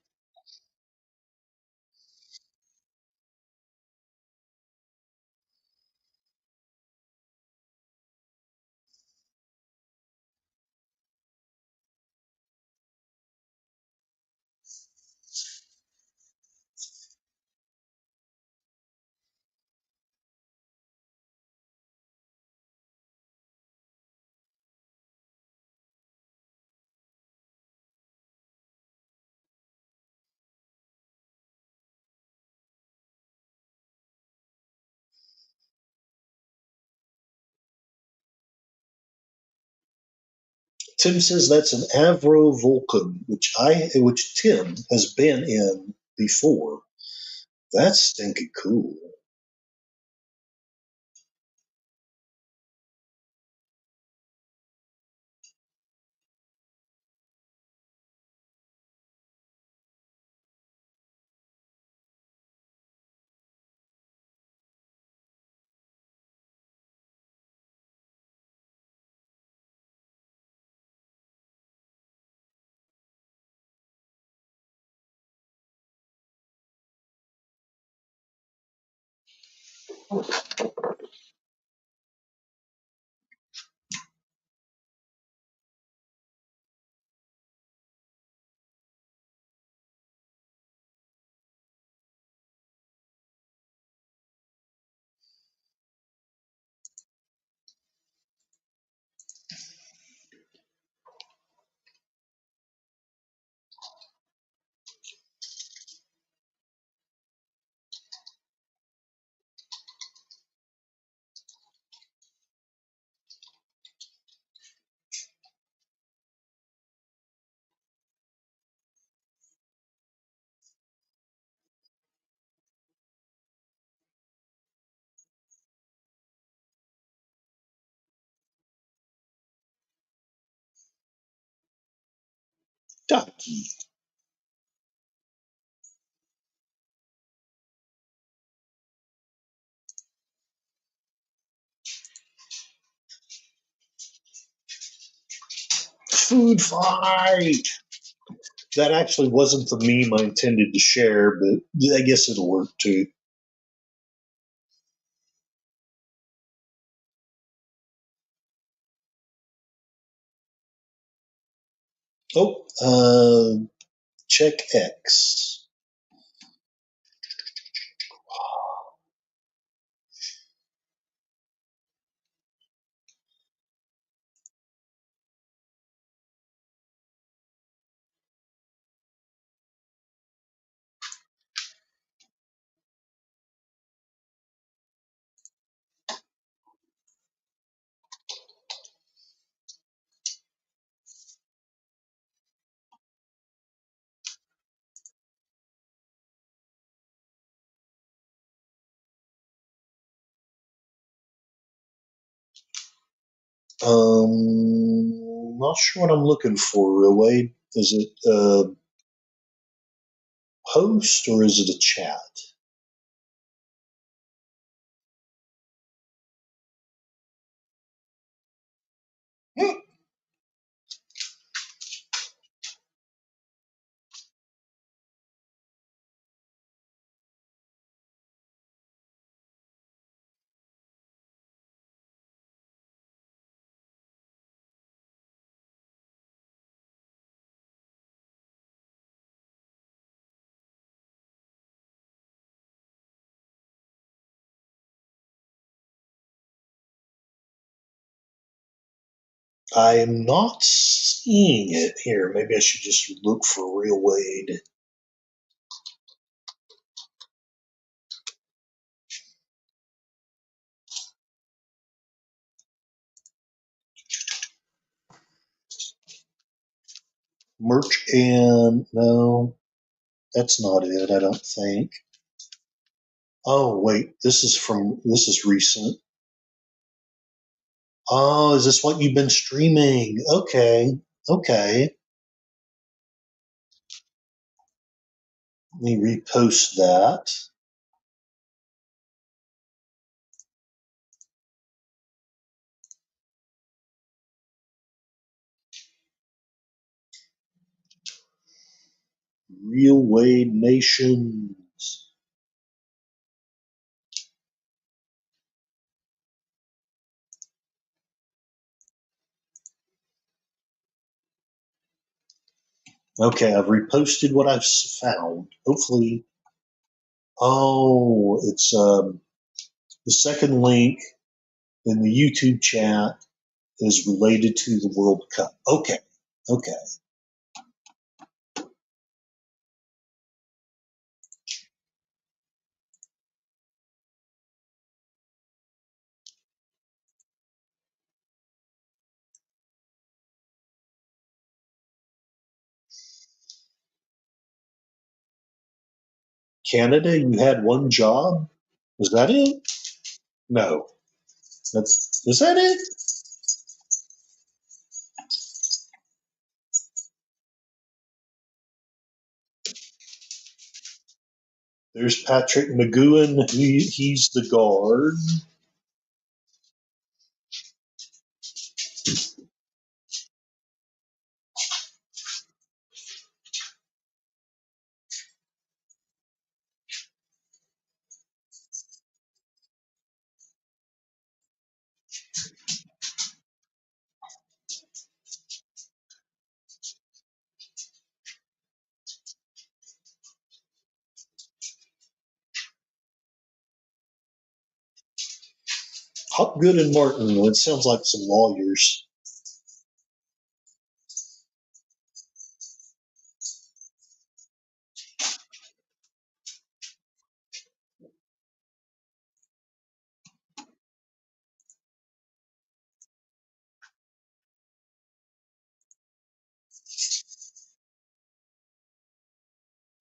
Speaker 2: Tim says that's an Avro Vulcan, which Tim has been in before. That's stinking cool. Ducky. Food fight! That actually wasn't the meme I intended to share, but I guess it'll work too. Oh, check X. Not sure what I'm looking for, real Wade. Is it a post or is it a chat? I am not seeing it here. Maybe I should just look for real Wade. Merch and no, that's not it. I don't think. Oh wait, this is recent. Oh, is this what you've been streaming? Okay, okay. Let me repost that. Real Wade Nations. Okay, I've reposted what I've found. Hopefully, oh, it's the second link in the YouTube chat is related to the World Cup. Okay, okay. Canada, you had one job? Was that it? No. Is that it? There's Patrick McGowan. He's the guard. Hopgood and Martin. Well, it sounds like some lawyers.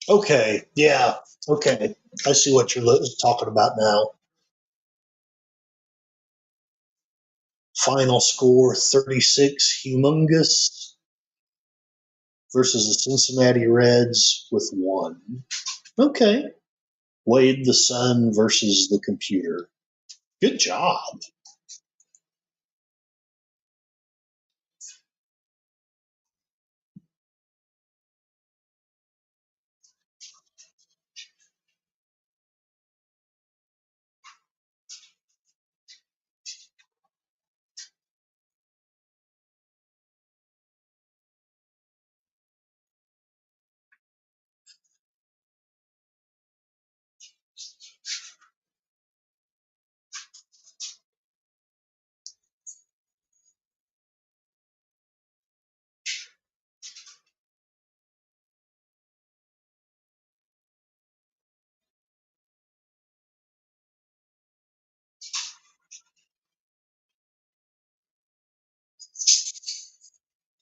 Speaker 2: Okay, yeah, okay. I see what you're talking about now. Final score 36 Humongous versus the Cincinnati Reds with 1. Okay. Wade the Sun versus the computer. Good job.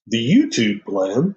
Speaker 2: The YouTube plan.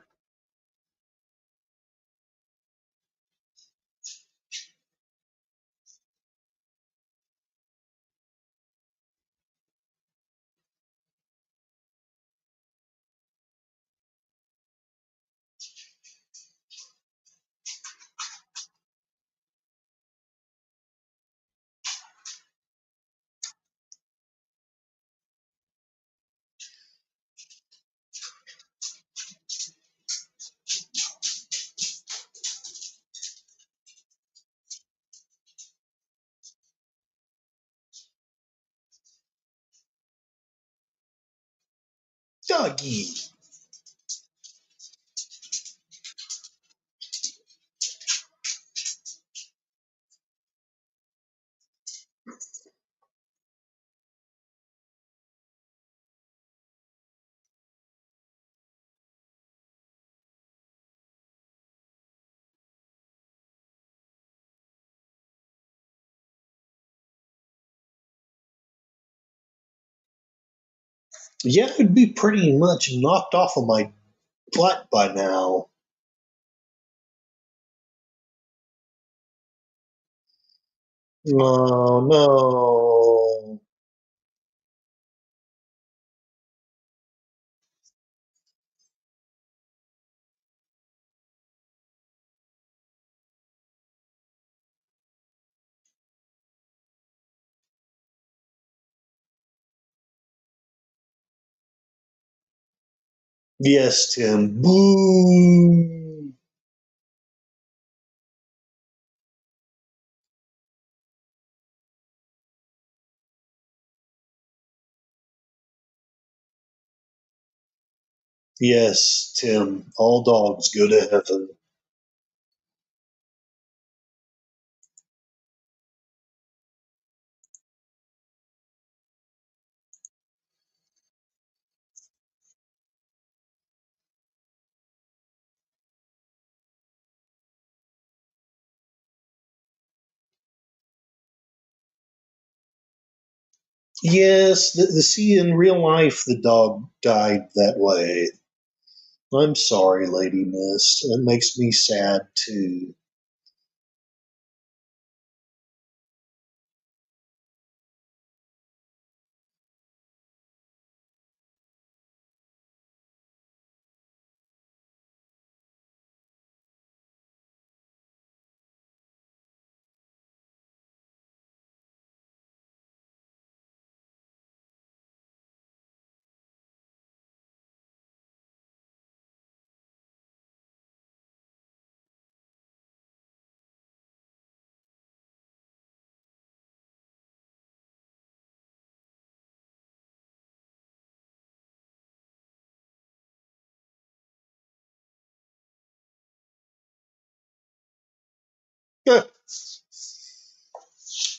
Speaker 2: Doggy. Yeah, I'd be pretty much knocked off of my butt by now. Oh, no. Yes, Tim. Boo. Yes, Tim. All dogs go to heaven. Yes, see, in real life, the dog died that way. I'm sorry, Lady Miss. It makes me sad, too.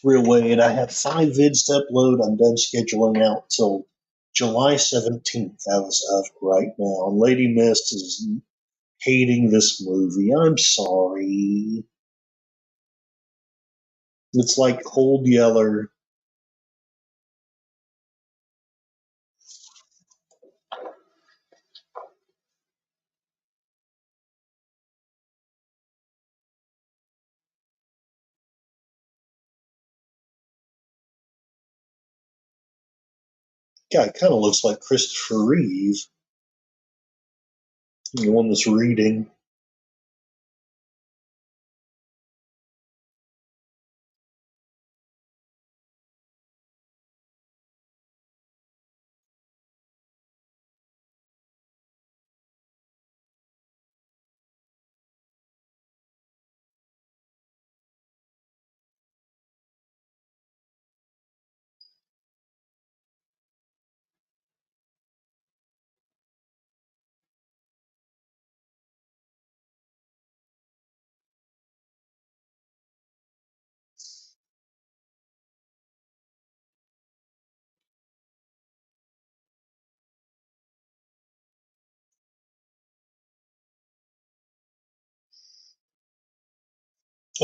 Speaker 2: Real Wade, I have 5 vids to upload. I'm done scheduling out till July 17th as of right now. And Lady Mist is hating this movie. I'm sorry. It's like Cold Yeller. Guy kind of looks like Christopher Reeve, the one that's reading.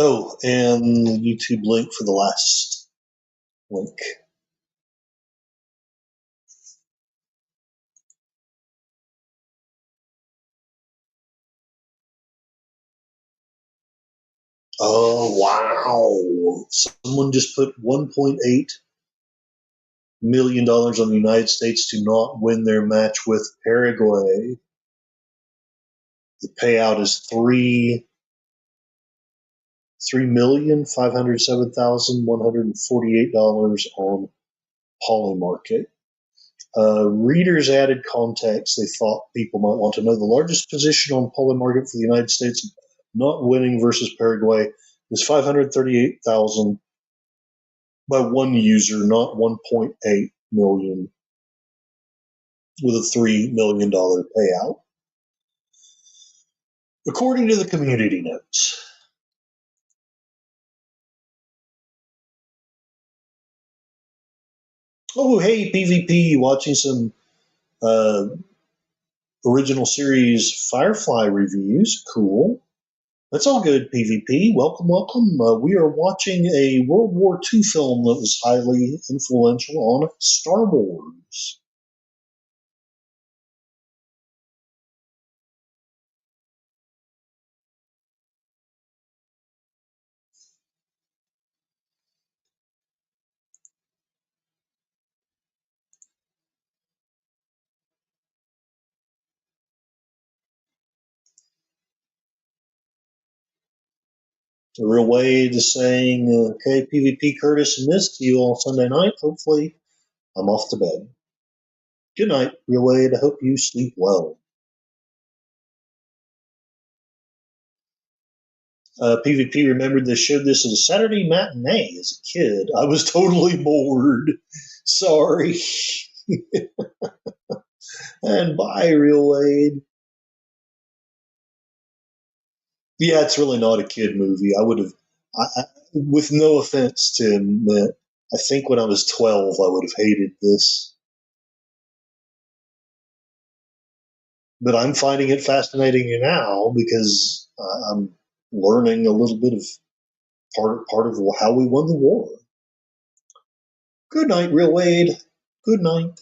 Speaker 2: Oh, and the YouTube link for the last link. Oh, wow. Someone just put $1.8 million on the United States to not win their match with Paraguay. The payout is $3,507,148 on Polymarket. Readers added context they thought people might want to know. The largest position on Polymarket for the United States not winning versus Paraguay is 538,000 by one user, not 1.8 million, with a $3 million payout, according to the community notes. Oh, hey, PvP, watching some original series Firefly reviews. Cool. That's all good, PvP. Welcome, welcome. We are watching a World War II film that was highly influential on Star Wars. The real Wade is saying, okay, PvP Curtis and this, see you all Sunday night. Hopefully, I'm off to bed. Good night, Real Wade. I hope you sleep well. PvP remembered they showed this as a Saturday matinee as a kid. I was totally bored. Sorry. And bye, Real Wade. Yeah, it's really not a kid movie. I would have, with no offense to him, I think when I was 12, I would have hated this. But I'm finding it fascinating now because I'm learning a little bit of part of how we won the war. Good night, Real Wade. Good night.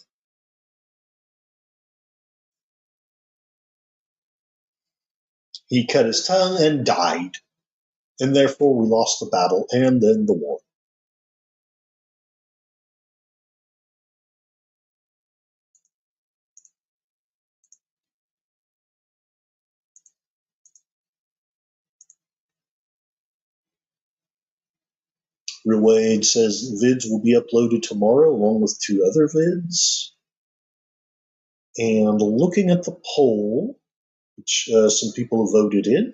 Speaker 2: He cut his tongue and died, and therefore we lost the battle and then the war. Real Wade says vids will be uploaded tomorrow along with 2 other vids. And looking at the poll, which some people have voted in,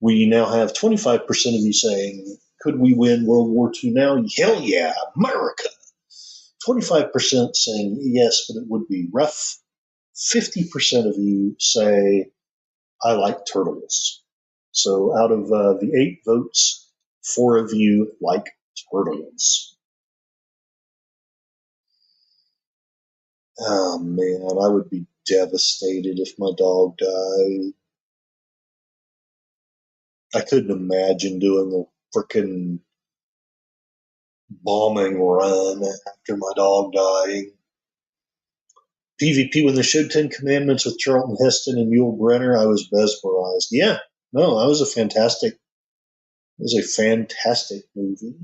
Speaker 2: we now have 25% of you saying, could we win World War II now? Hell yeah, America! 25% saying yes, but it would be rough. 50% of you say, I like turtles. So out of the 8 votes, 4 of you like turtles. Oh man, I would be devastated if my dog died. I couldn't imagine doing a freaking bombing run after my dog dying. PvP, when they showed 10 Commandments with Charlton Heston and Yul Brynner, I was mesmerized. Yeah, no, that was a fantastic movie.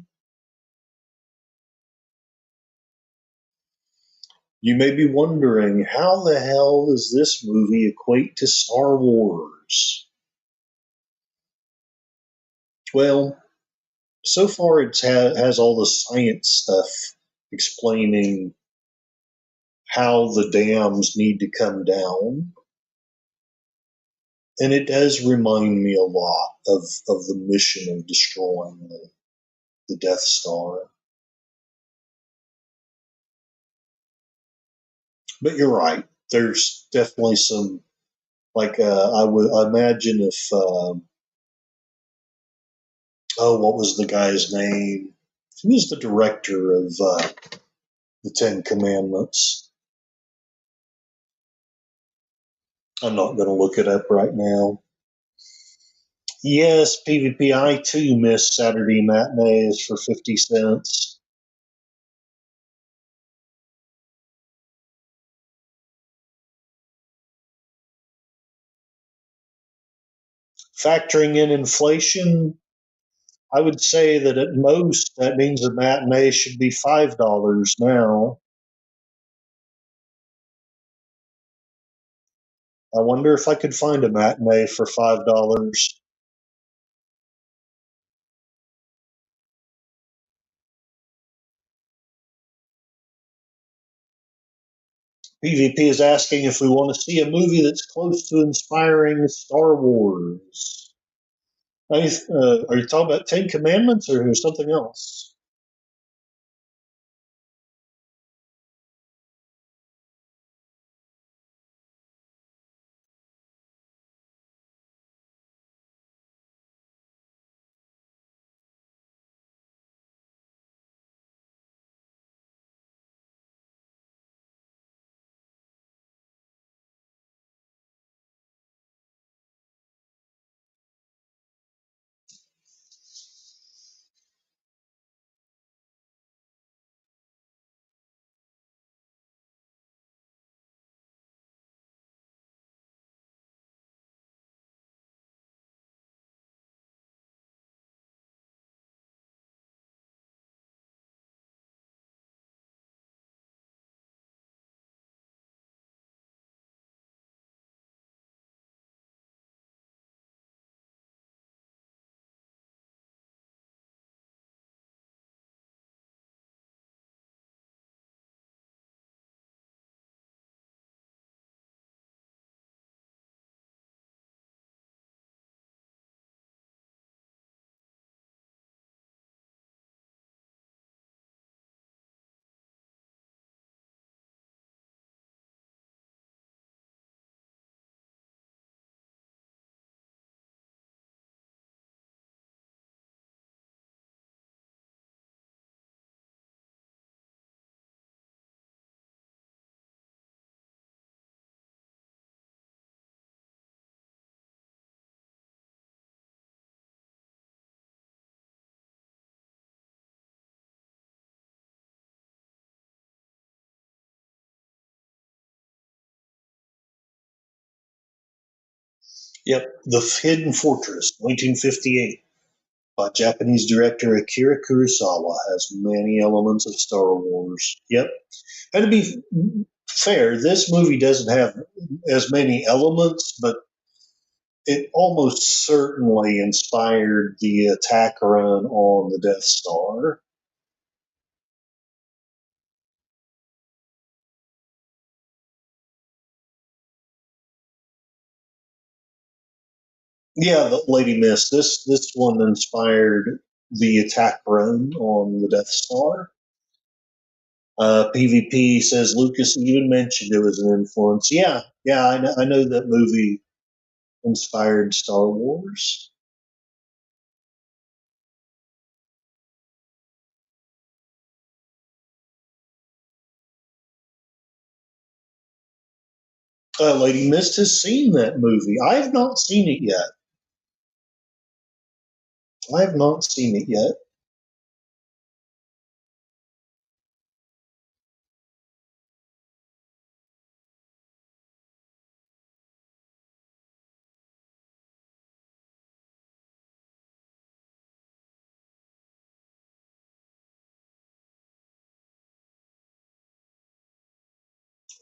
Speaker 2: You may be wondering, how the hell does this movie equate to Star Wars? Well, so far it has all the science stuff explaining how the dams need to come down. And it does remind me a lot of the mission of destroying the Death Star. But you're right. There's definitely some, I would imagine if, what was the guy's name? He was the director of the Ten Commandments. I'm not going to look it up right now. Yes, PvP, I too miss Saturday matinees for 50 cents. Factoring in inflation, I would say that at most that means a matinee should be $5 now. I wonder if I could find a matinee for $5. PvP is asking if we want to see a movie that's close to inspiring Star Wars. Are you talking about Ten Commandments or something else? Yep, The Hidden Fortress, 1958, by Japanese director Akira Kurosawa, has many elements of Star Wars. Yep. And to be fair, this movie doesn't have as many elements, but it almost certainly inspired the attack run on the Death Star. Yeah, the Lady Mist. This one inspired the attack run on the Death Star. PvP says Lucas even mentioned it was an influence. Yeah, I know that movie inspired Star Wars. Lady Mist has seen that movie. I have not seen it yet. I have not seen it yet.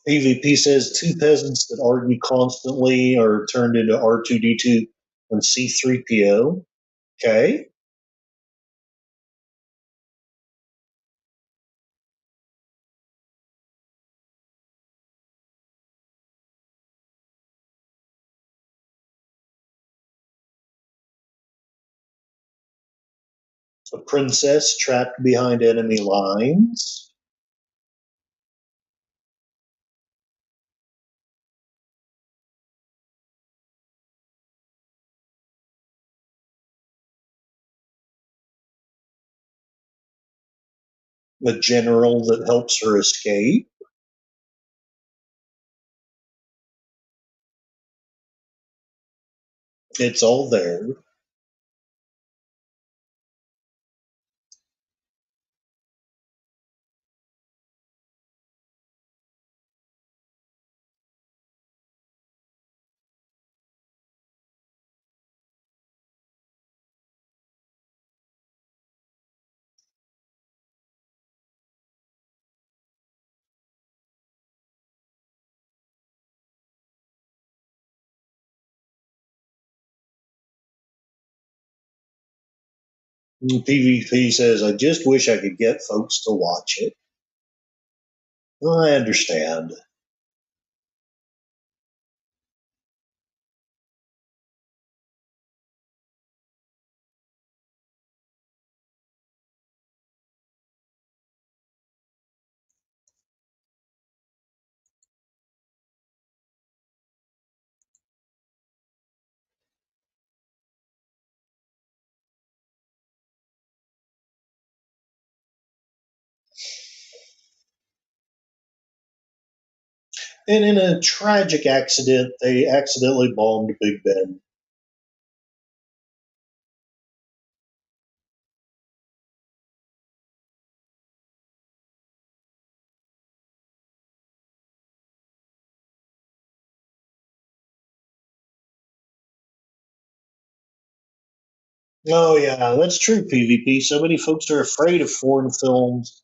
Speaker 2: PvP says two peasants that argue constantly are turned into R2D2 and C3PO. Okay. A princess trapped behind enemy lines. A general that helps her escape. It's all there. PvP says, I just wish I could get folks to watch it. I understand. And in a tragic accident, they accidentally bombed Big Ben. Oh yeah, that's true. PvP. So many folks are afraid of foreign films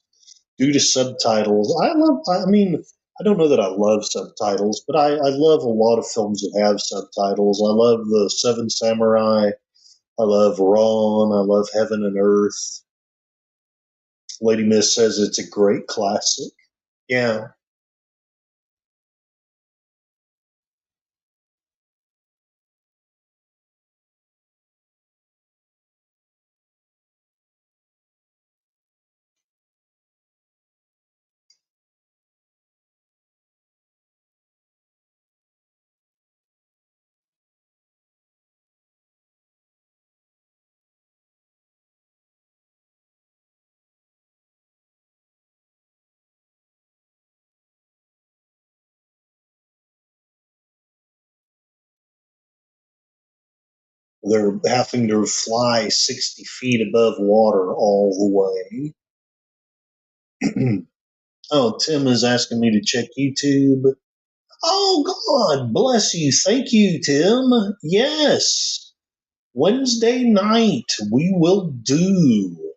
Speaker 2: due to subtitles. I mean, I don't know that I love subtitles, but I love a lot of films that have subtitles. I love the Seven Samurai. I love Ron. I love Heaven and Earth. Lady Miss says it's a great classic. Yeah. They're having to fly 60 feet above water all the way. Oh, Tim is asking me to check YouTube. Oh, God bless you. Thank you, Tim. Yes. Wednesday night, we will do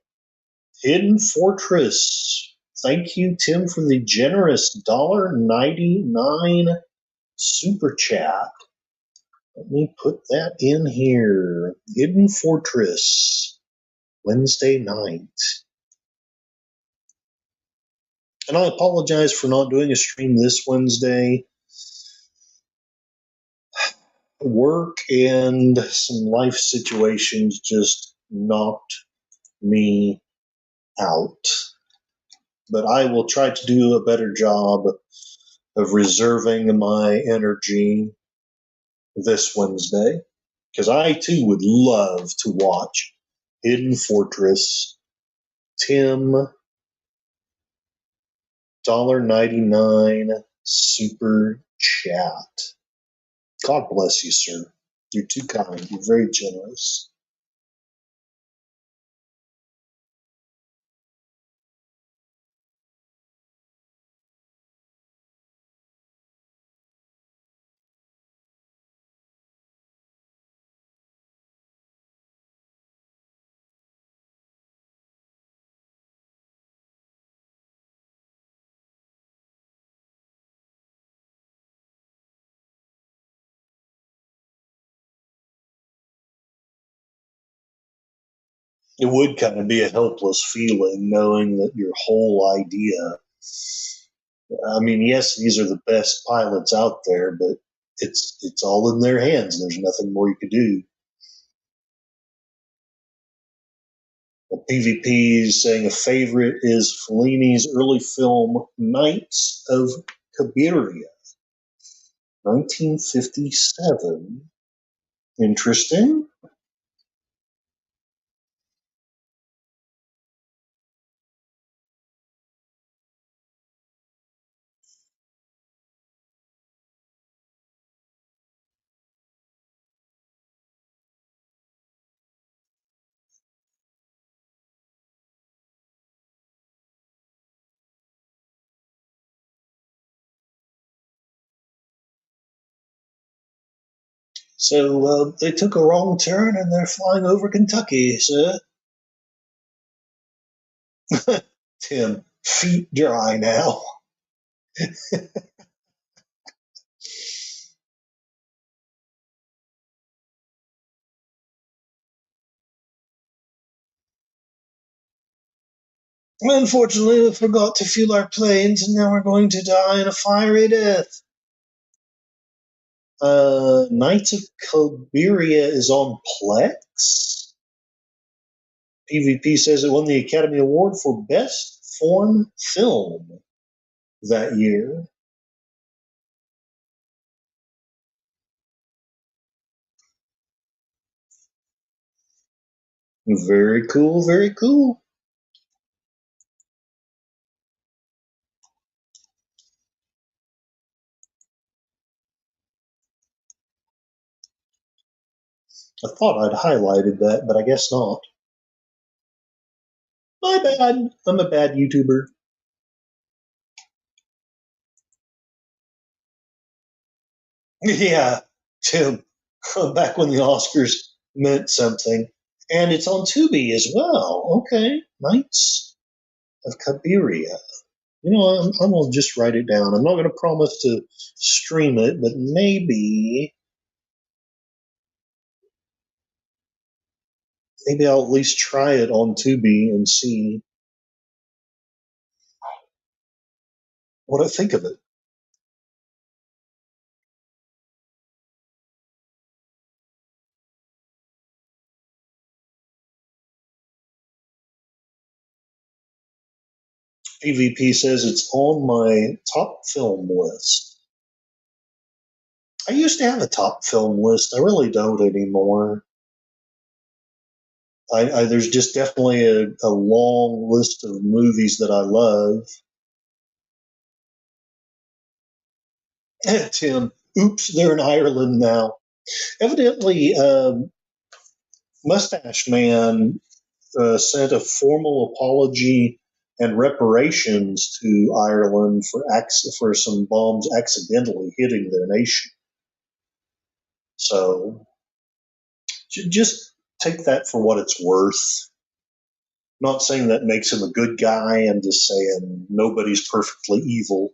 Speaker 2: Hidden Fortress. Thank you, Tim, for the generous $1.99 super chat. Let me put that in here. Hidden Fortress, Wednesday night. And I apologize for not doing a stream this Wednesday. Work and some life situations just knocked me out. But I will try to do a better job of reserving my energy this Wednesday, because I too would love to watch Hidden Fortress. Tim, $1.99 super chat. God bless you, sir. You're too kind. You're very generous. It would kind of be a helpless feeling knowing that your whole idea. I mean, yes, these are the best pilots out there, but it's all in their hands. There's nothing more you could do. PvP is saying a favorite is Fellini's early film Knights of Cabiria, 1957. Interesting. So they took a wrong turn and they're flying over Kentucky, sir. Tim, feet dry now. Unfortunately, we forgot to fuel our planes, and now we're going to die in a fiery death. Knights of Cabiria is on Plex. PvP says it won the Academy Award for Best Foreign Film that year. Very cool, very cool. I thought I'd highlighted that, but I guess not. My bad. I'm a bad YouTuber. Yeah, Tim. Back when the Oscars meant something. And it's on Tubi as well. Okay. Knights of Cabiria. You know, I'm going to just write it down. I'm not going to promise to stream it, but maybe I'll at least try it on Tubi and see what I think of it. PvP says it's on my top film list. I used to have a top film list. I really don't anymore. There's just definitely a long list of movies that I love. Tim, oops, they're in Ireland now. Evidently, Mustache Man sent a formal apology and reparations to Ireland for some bombs accidentally hitting their nation. So just take that for what it's worth. I'm not saying that makes him a good guy. I'm just saying nobody's perfectly evil.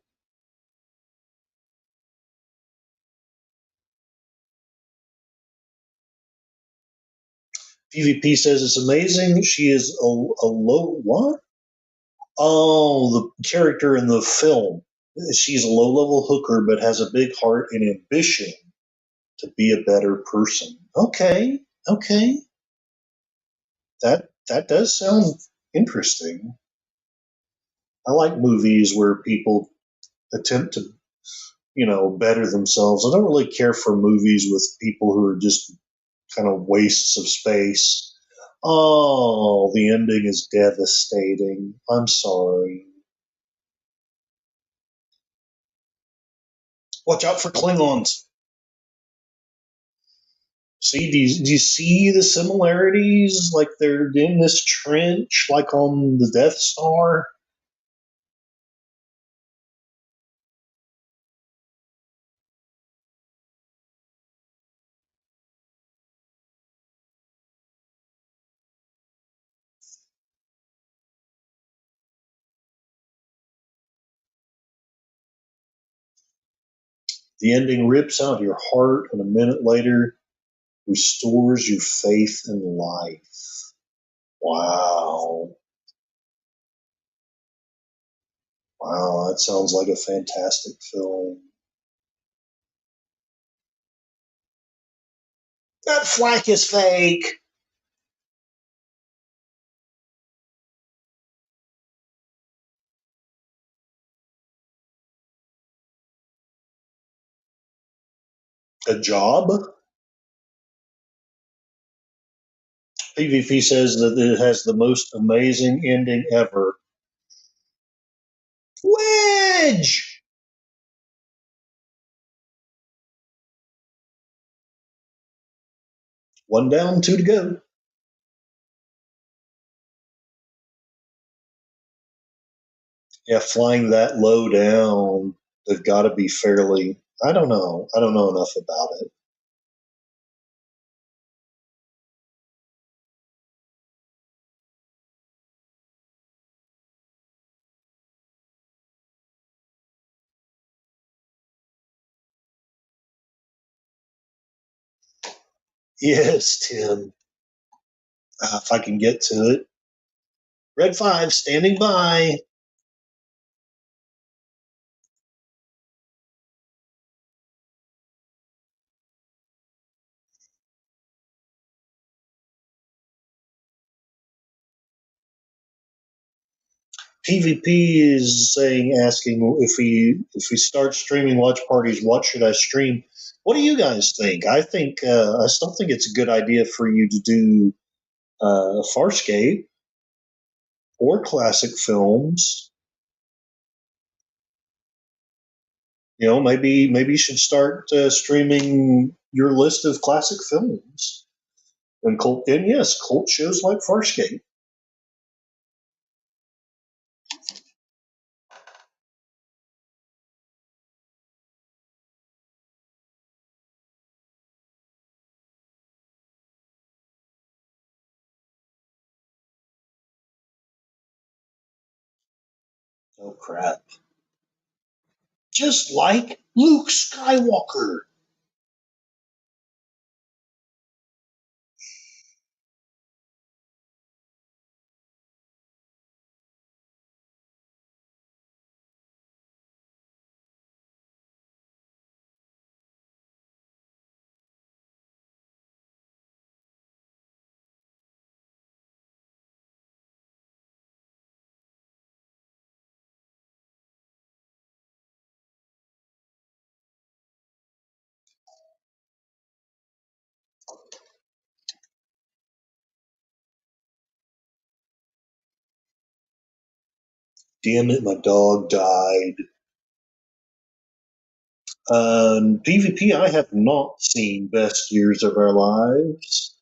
Speaker 2: PvP says it's amazing. She is a low what? Oh, the character in the film. She's a low-level hooker, but has a big heart and ambition to be a better person. Okay, okay, that does sound interesting. I like movies where people attempt to, better themselves. I don't really care for movies with people who are just kind of wastes of space. Oh, the ending is devastating. I'm sorry. Watch out for Klingons. See, do you see the similarities? Like they're in this trench, like on the Death Star. The ending rips out your heart, and a minute later restores your faith in life. Wow. Wow, that sounds like a fantastic film. That flack is fake. A job? PvP says that it has the most amazing ending ever. Wedge! One down, two to go. Yeah, flying that low down, they've got to be fairly. I don't know. I don't know enough about it. Yes, Tim. If I can get to it. Red 5 standing by. PvP is asking if we start streaming watch parties, what should I stream? What do you guys think? I still think it's a good idea for you to do Farscape or classic films. You know, maybe you should start streaming your list of classic films and cult shows like Farscape. Oh crap! Just like Luke Skywalker. Damn it, my dog died. PvP, I have not seen Best Years of Our Lives.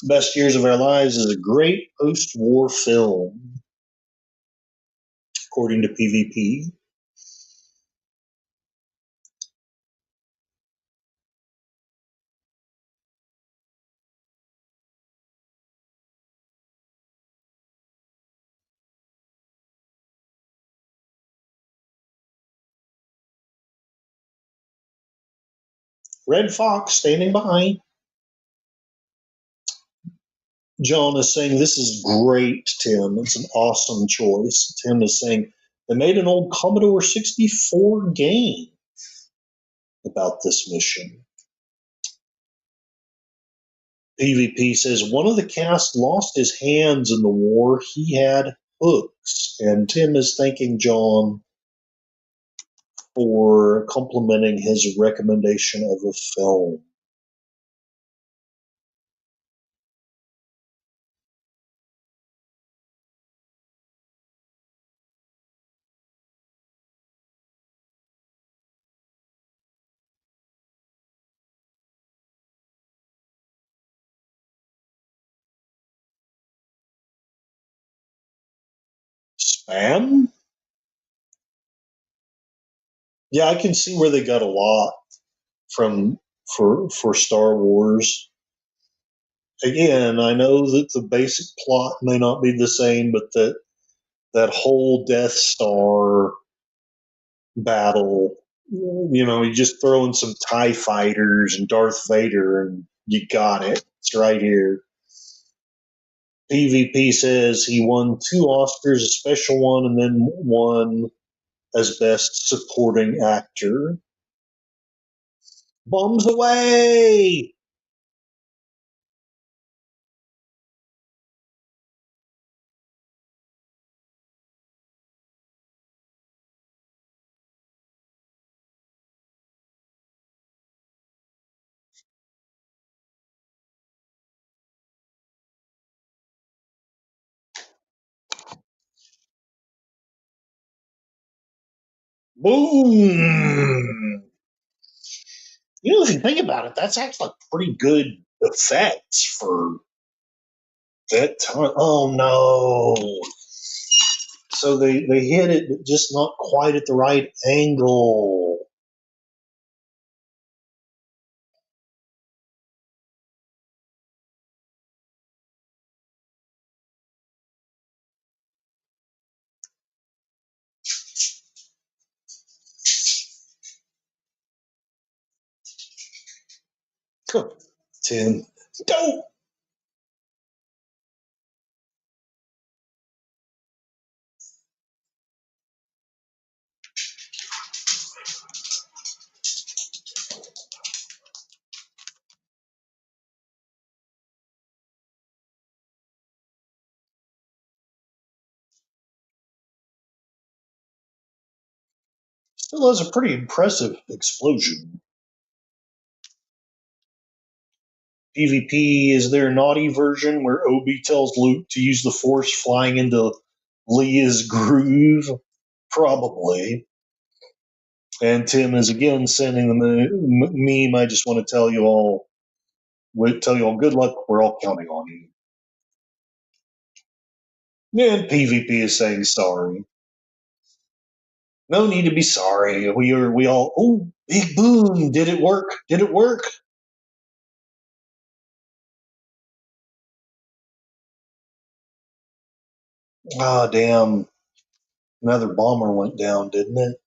Speaker 2: Best Years of Our Lives is a great post-war film, according to PvP. Red Fox standing by. John is saying, this is great, Tim. It's an awesome choice. Tim is saying, they made an old Commodore 64 game about this mission. PvP says, one of the cast lost his hands in the war. He had hooks. And Tim is thanking John for complimenting his recommendation of a film. Spam? Yeah, I can see where they got a lot from for Star Wars. Again, I know that the basic plot may not be the same, but that whole Death Star battle, you just throw in some TIE fighters and Darth Vader, and you got it. It's right here. PvP says he won 2 Oscars, a special one, and then won as Best Supporting Actor. Bombs away! Boom! If you think about it, that's actually pretty good effects for that time. Oh no! So they hit it, but just not quite at the right angle. Huh. Tim, don't. Still has a pretty impressive explosion. PvP, is there a naughty version where Obi tells Luke to use the Force flying into Leia's groove? Probably. And Tim is again sending the meme. I just want to tell you all, good luck. We're all counting on you. And PvP is saying sorry. No need to be sorry. We all. Oh, big boom! Did it work? Did it work? Ah, damn! Another bomber went down, didn't it?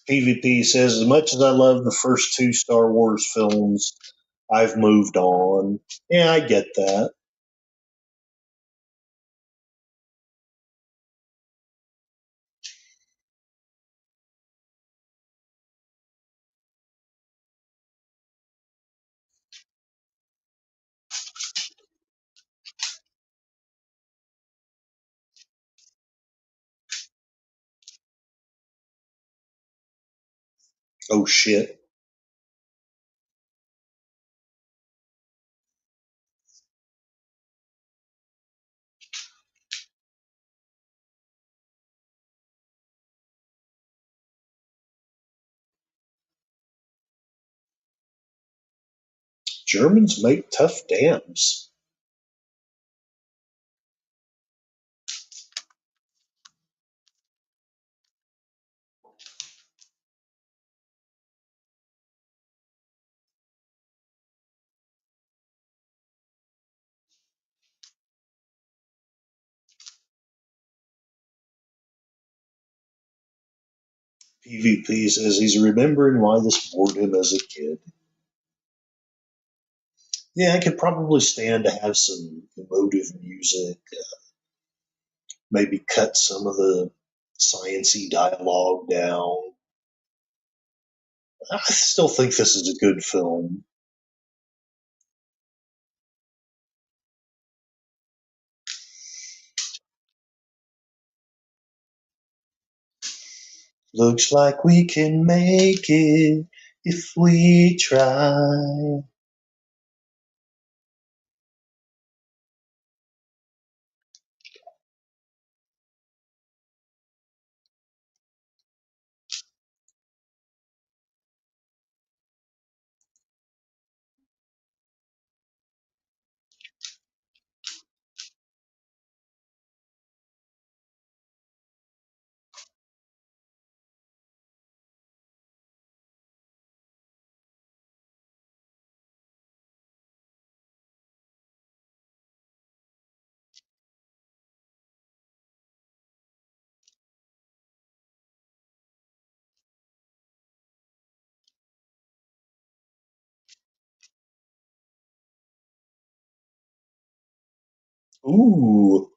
Speaker 2: PvP says, as much as I love the first 2 Star Wars films, I've moved on. Yeah, I get that. Oh shit. Germans make tough dams. PvP says he's remembering why this bored him as a kid. Yeah, I could probably stand to have some emotive music, maybe cut some of the sciency dialogue down. I still think this is a good film. Looks like we can make it if we try. Ooh,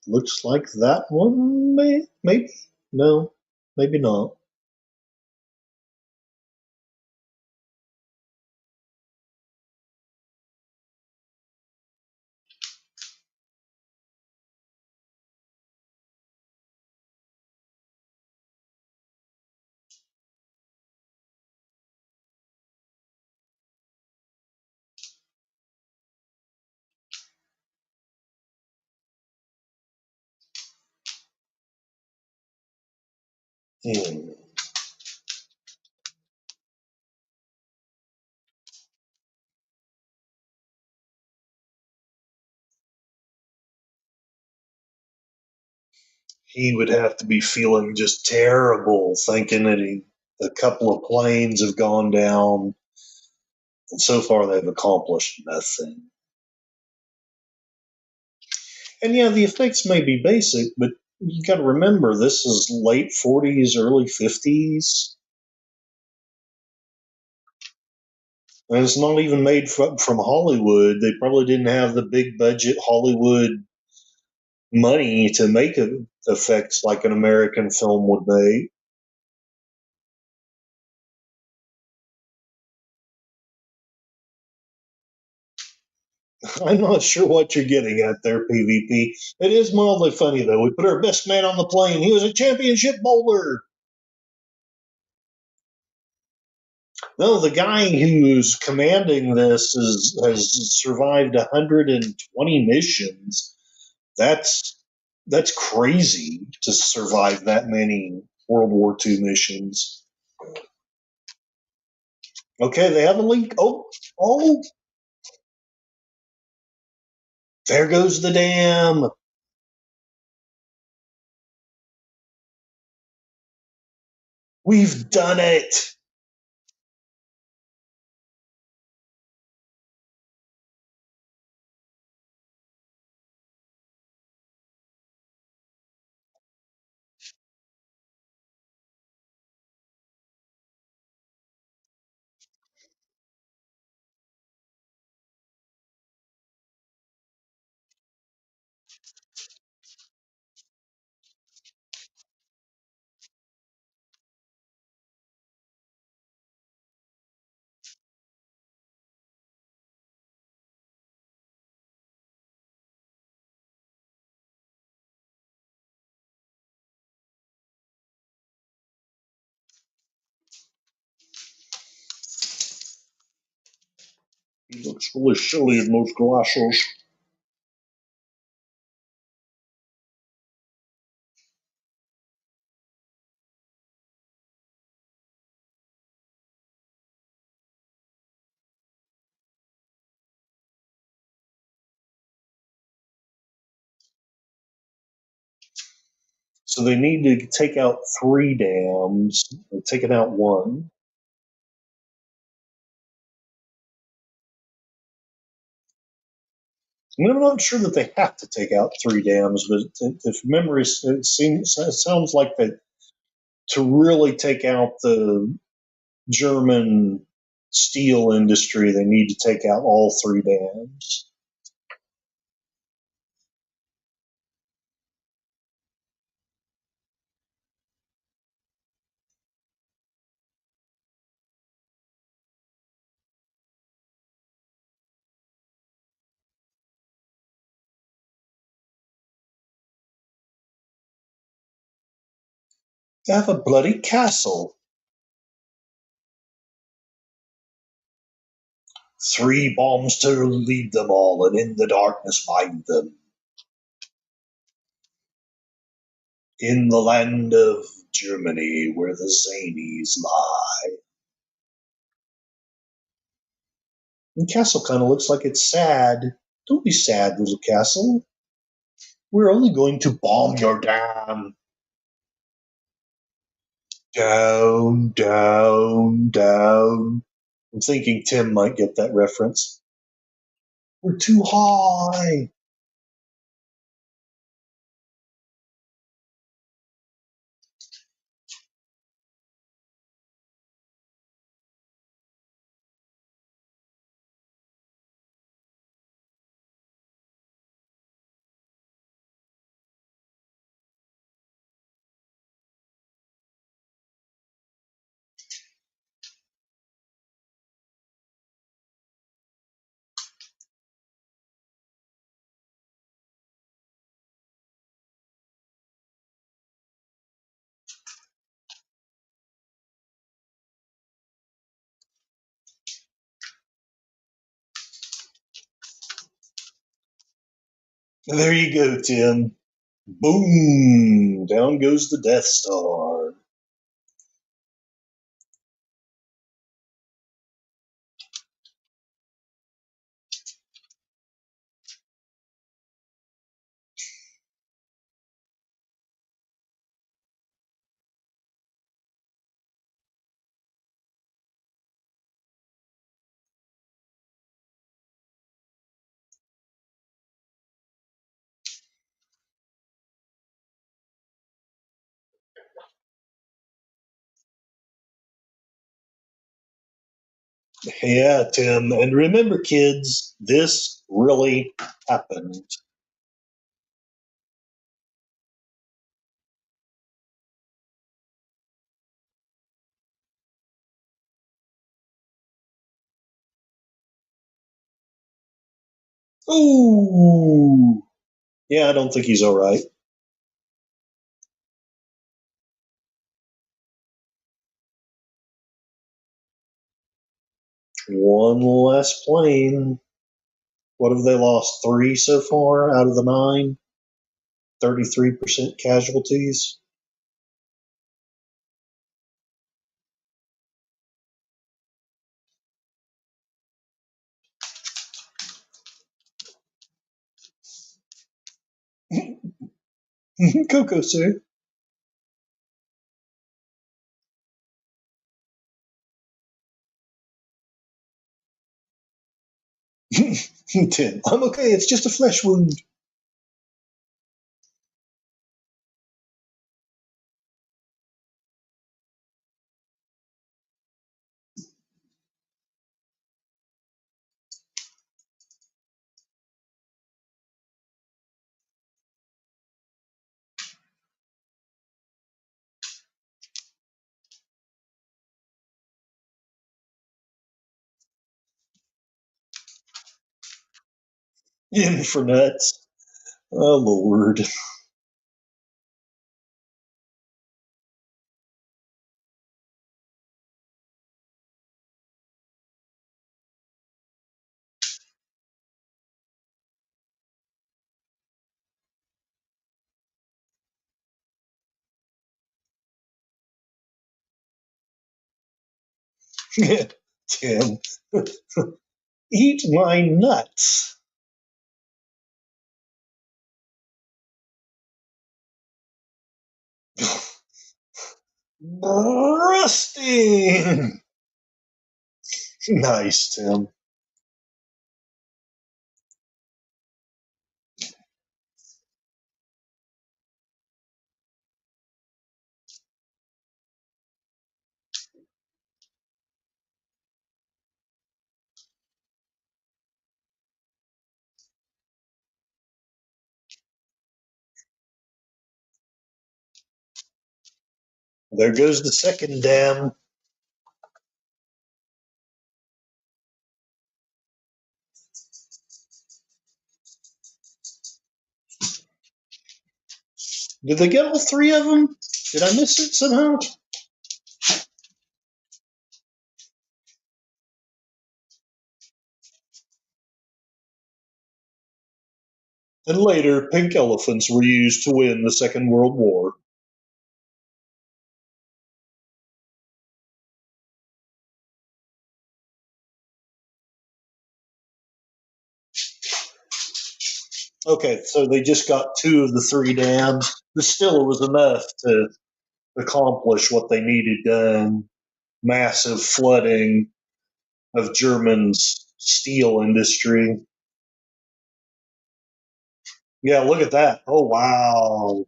Speaker 2: looks like that one maybe? No, maybe not. Hmm. He would have to be feeling just terrible thinking that a couple of planes have gone down, and so far they've accomplished nothing. And yeah, the effects may be basic, but you got to remember this is late 40s, early 50s. And it's not even made from Hollywood. They probably didn't have the big budget Hollywood money to make effects like an American film would make. I'm not sure what you're getting at there, PvP. It is mildly funny, though. We put our best man on the plane. He was a championship bowler. No, the guy who's commanding this has survived 120 missions. That's that's crazy to survive that many World War II missions. Okay, they have a leak. Oh, there goes the dam. We've done it. He looks really silly in those glasses. So they need to take out 3 dams. They're taking out one. I mean, I'm not sure that they have to take out 3 dams, but if memory it sounds like that to really take out the German steel industry, they need to take out all three dams. They have a bloody castle. 3 bombs to lead them all, and in the darkness find them. In the land of Germany, where the zanies lie. And castle kind of looks like it's sad. Don't be sad, little castle. We're only going to bomb your dam. Down, down, down. I'm thinking Tim might get that reference. We're too high. There you go, Tim. Boom! Down goes the Death Star. Yeah, Tim. And remember, kids, this really happened. Ooh. Yeah, I don't think he's all right. One less plane. What have they lost? 3 so far out of the 9? 33% casualties. Coco, sir. Tim, I'm okay. It's just a flesh wound. In for nuts. Oh, Lord. Tim, eat my nuts. Rusting. Nice, Tim. There goes the second dam. Did they get all three of them? Did I miss it somehow? And later, pink elephants were used to win the Second World War. Okay, so they just got two of the three dams, but still it was enough to accomplish what they needed done. Massive flooding of German's steel industry. Yeah, look at that. Oh, wow.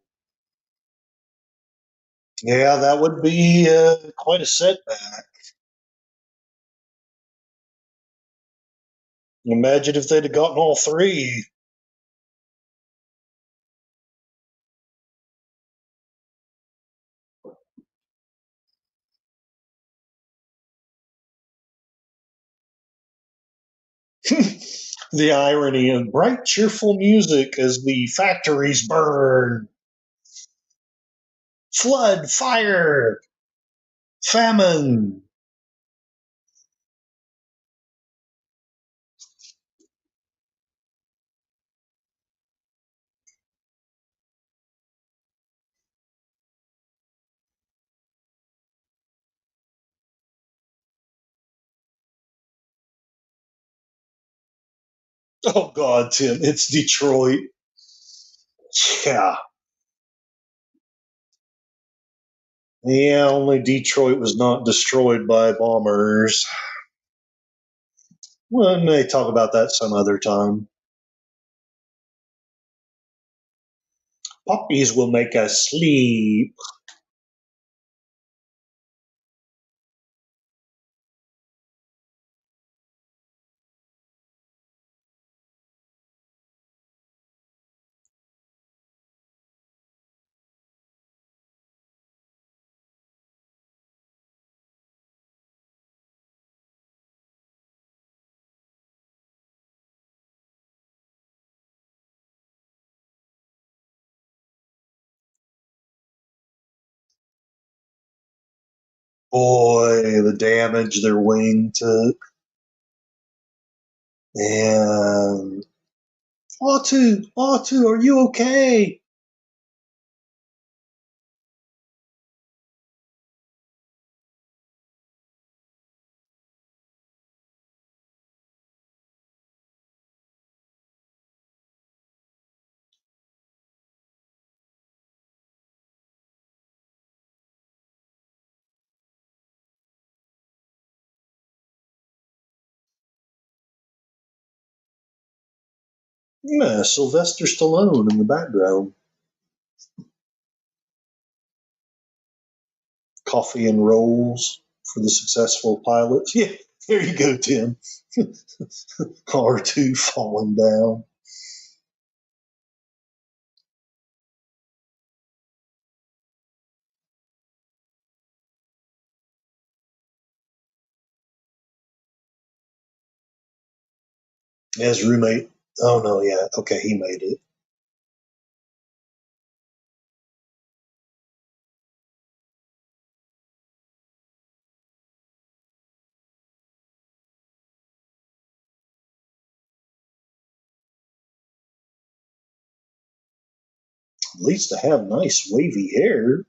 Speaker 2: Yeah, that would be quite a setback. Imagine if they'd have gotten all three. The irony of bright, cheerful music as the factories burn. Flood, fire, famine. Oh, God, Tim, it's Detroit. Yeah. Yeah, only Detroit was not destroyed by bombers. We may talk about that some other time. Puppies will make us sleep. Boy, the damage their wing took. And Otto, are you okay? Yeah, Sylvester Stallone in the background. Coffee and rolls for the successful pilots. Yeah, there you go, Tim. R2 falling down. His roommate. Oh, no, yeah. Okay, he made it. At least I have nice wavy hair.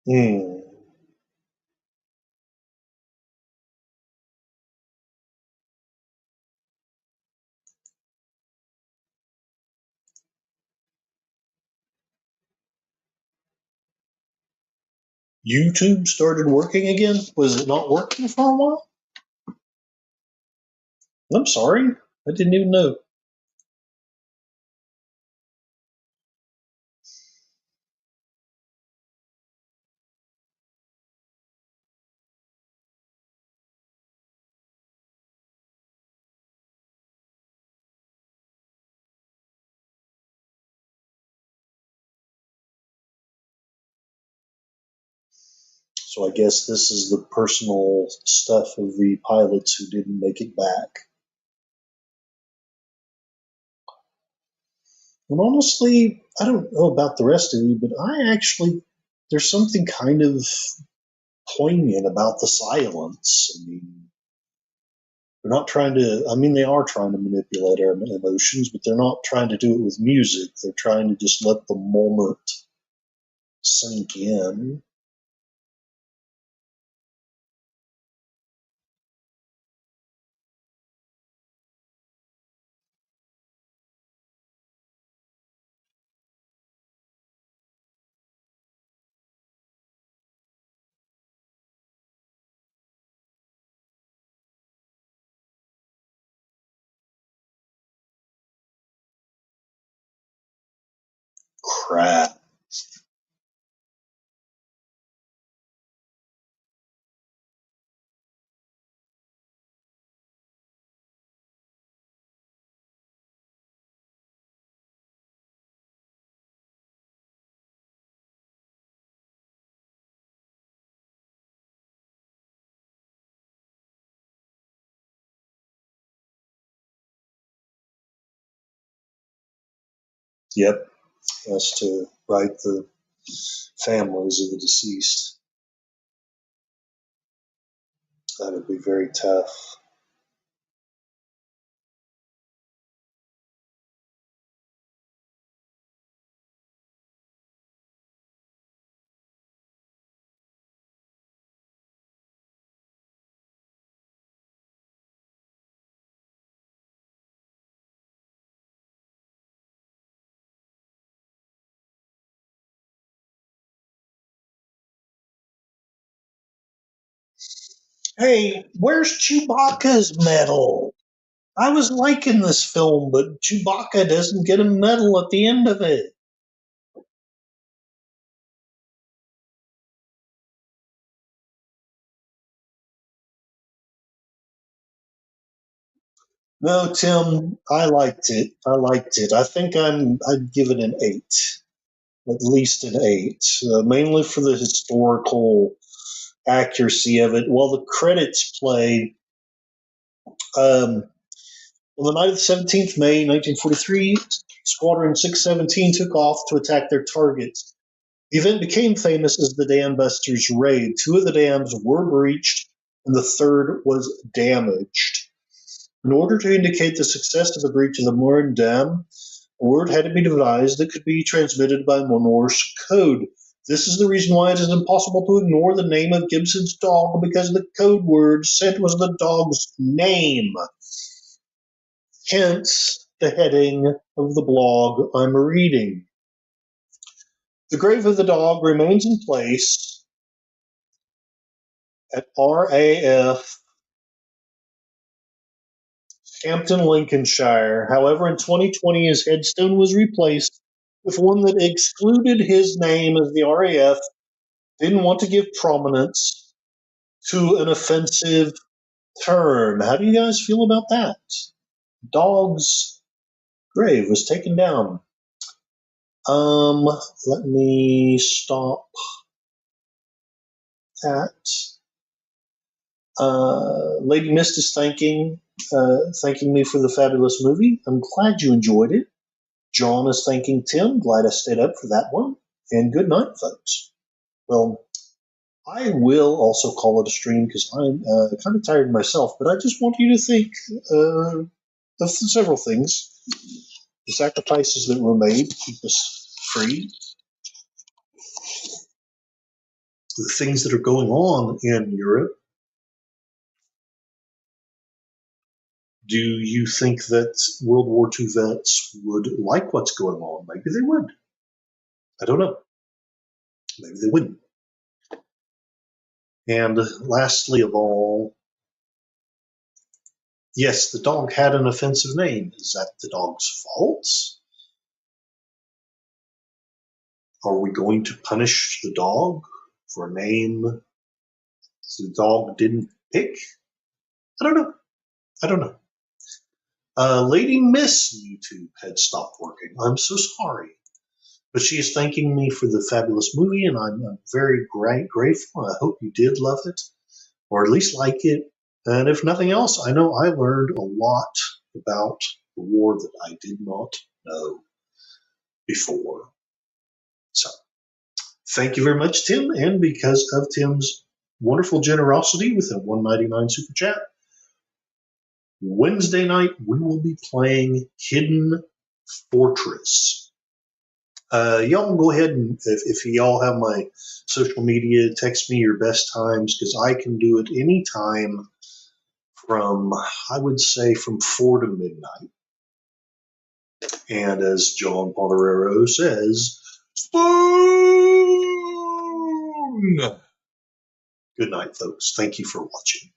Speaker 2: Hmm. YouTube started working again? Was it not working for a while? I'm sorry. I didn't even know. So I guess this is the personal stuff of the pilots who didn't make it back. And honestly, I don't know about the rest of you, but there's something kind of poignant about the silence. I mean, they are trying to manipulate our emotions, but they're not trying to do it with music. They're trying to just let the moment sink in. Crap. Yep. Has to write the families of the deceased. That would be very tough. Hey, where's Chewbacca's medal? I was liking this film, but Chewbacca doesn't get a medal at the end of it. No, Tim, I liked it. I liked it. I'd give it an 8, at least an 8, mainly for the historical accuracy of it. While the credits play, um, on the night of the 17th May 1943, Squadron 617 took off to attack their targets. The event became famous as the Dam Busters raid. 2 of the dams were breached, and the third was damaged. In order to indicate the success of the breach of the Morin Dam, a word had to be devised that could be transmitted by Morse code. This is the reason why it is impossible to ignore the name of Gibson's dog, because the code word sent was the dog's name. Hence the heading of the blog I'm reading. The grave of the dog remains in place at RAF Hampton, Lincolnshire. However, in 2020, his headstone was replaced with one that excluded his name, as the RAF didn't want to give prominence to an offensive term. How do you guys feel about that? Dog's grave was taken down. Let me stop that. Lady Mist is thanking me for the fabulous movie. I'm glad you enjoyed it. John is thanking Tim. Glad I stayed up for that one. And good night, folks. Well, I will also call it a stream because I'm kind of tired myself, but I just want you to think of several things. The sacrifices that were made to keep us free, the things that are going on in Europe, do you think that World War II vets would like what's going on? Maybe they would. I don't know. Maybe they wouldn't. And lastly of all, yes, the dog had an offensive name. Is that the dog's fault? Are we going to punish the dog for a name the dog didn't pick? I don't know. Lady Miss YouTube had stopped working. I'm so sorry. But she is thanking me for the fabulous movie, and I'm very grateful. I hope you did love it, or at least like it. And if nothing else, I know I learned a lot about the war that I did not know before. So, thank you very much, Tim. And because of Tim's wonderful generosity with a $1.99 super chat, Wednesday night we will be playing Hidden Fortress. Y'all can go ahead and, if y'all have my social media, text me your best times, because I can do it anytime from, I would say, from 4 to midnight. And as John Pontorero says, spoon! Good night, folks. Thank you for watching.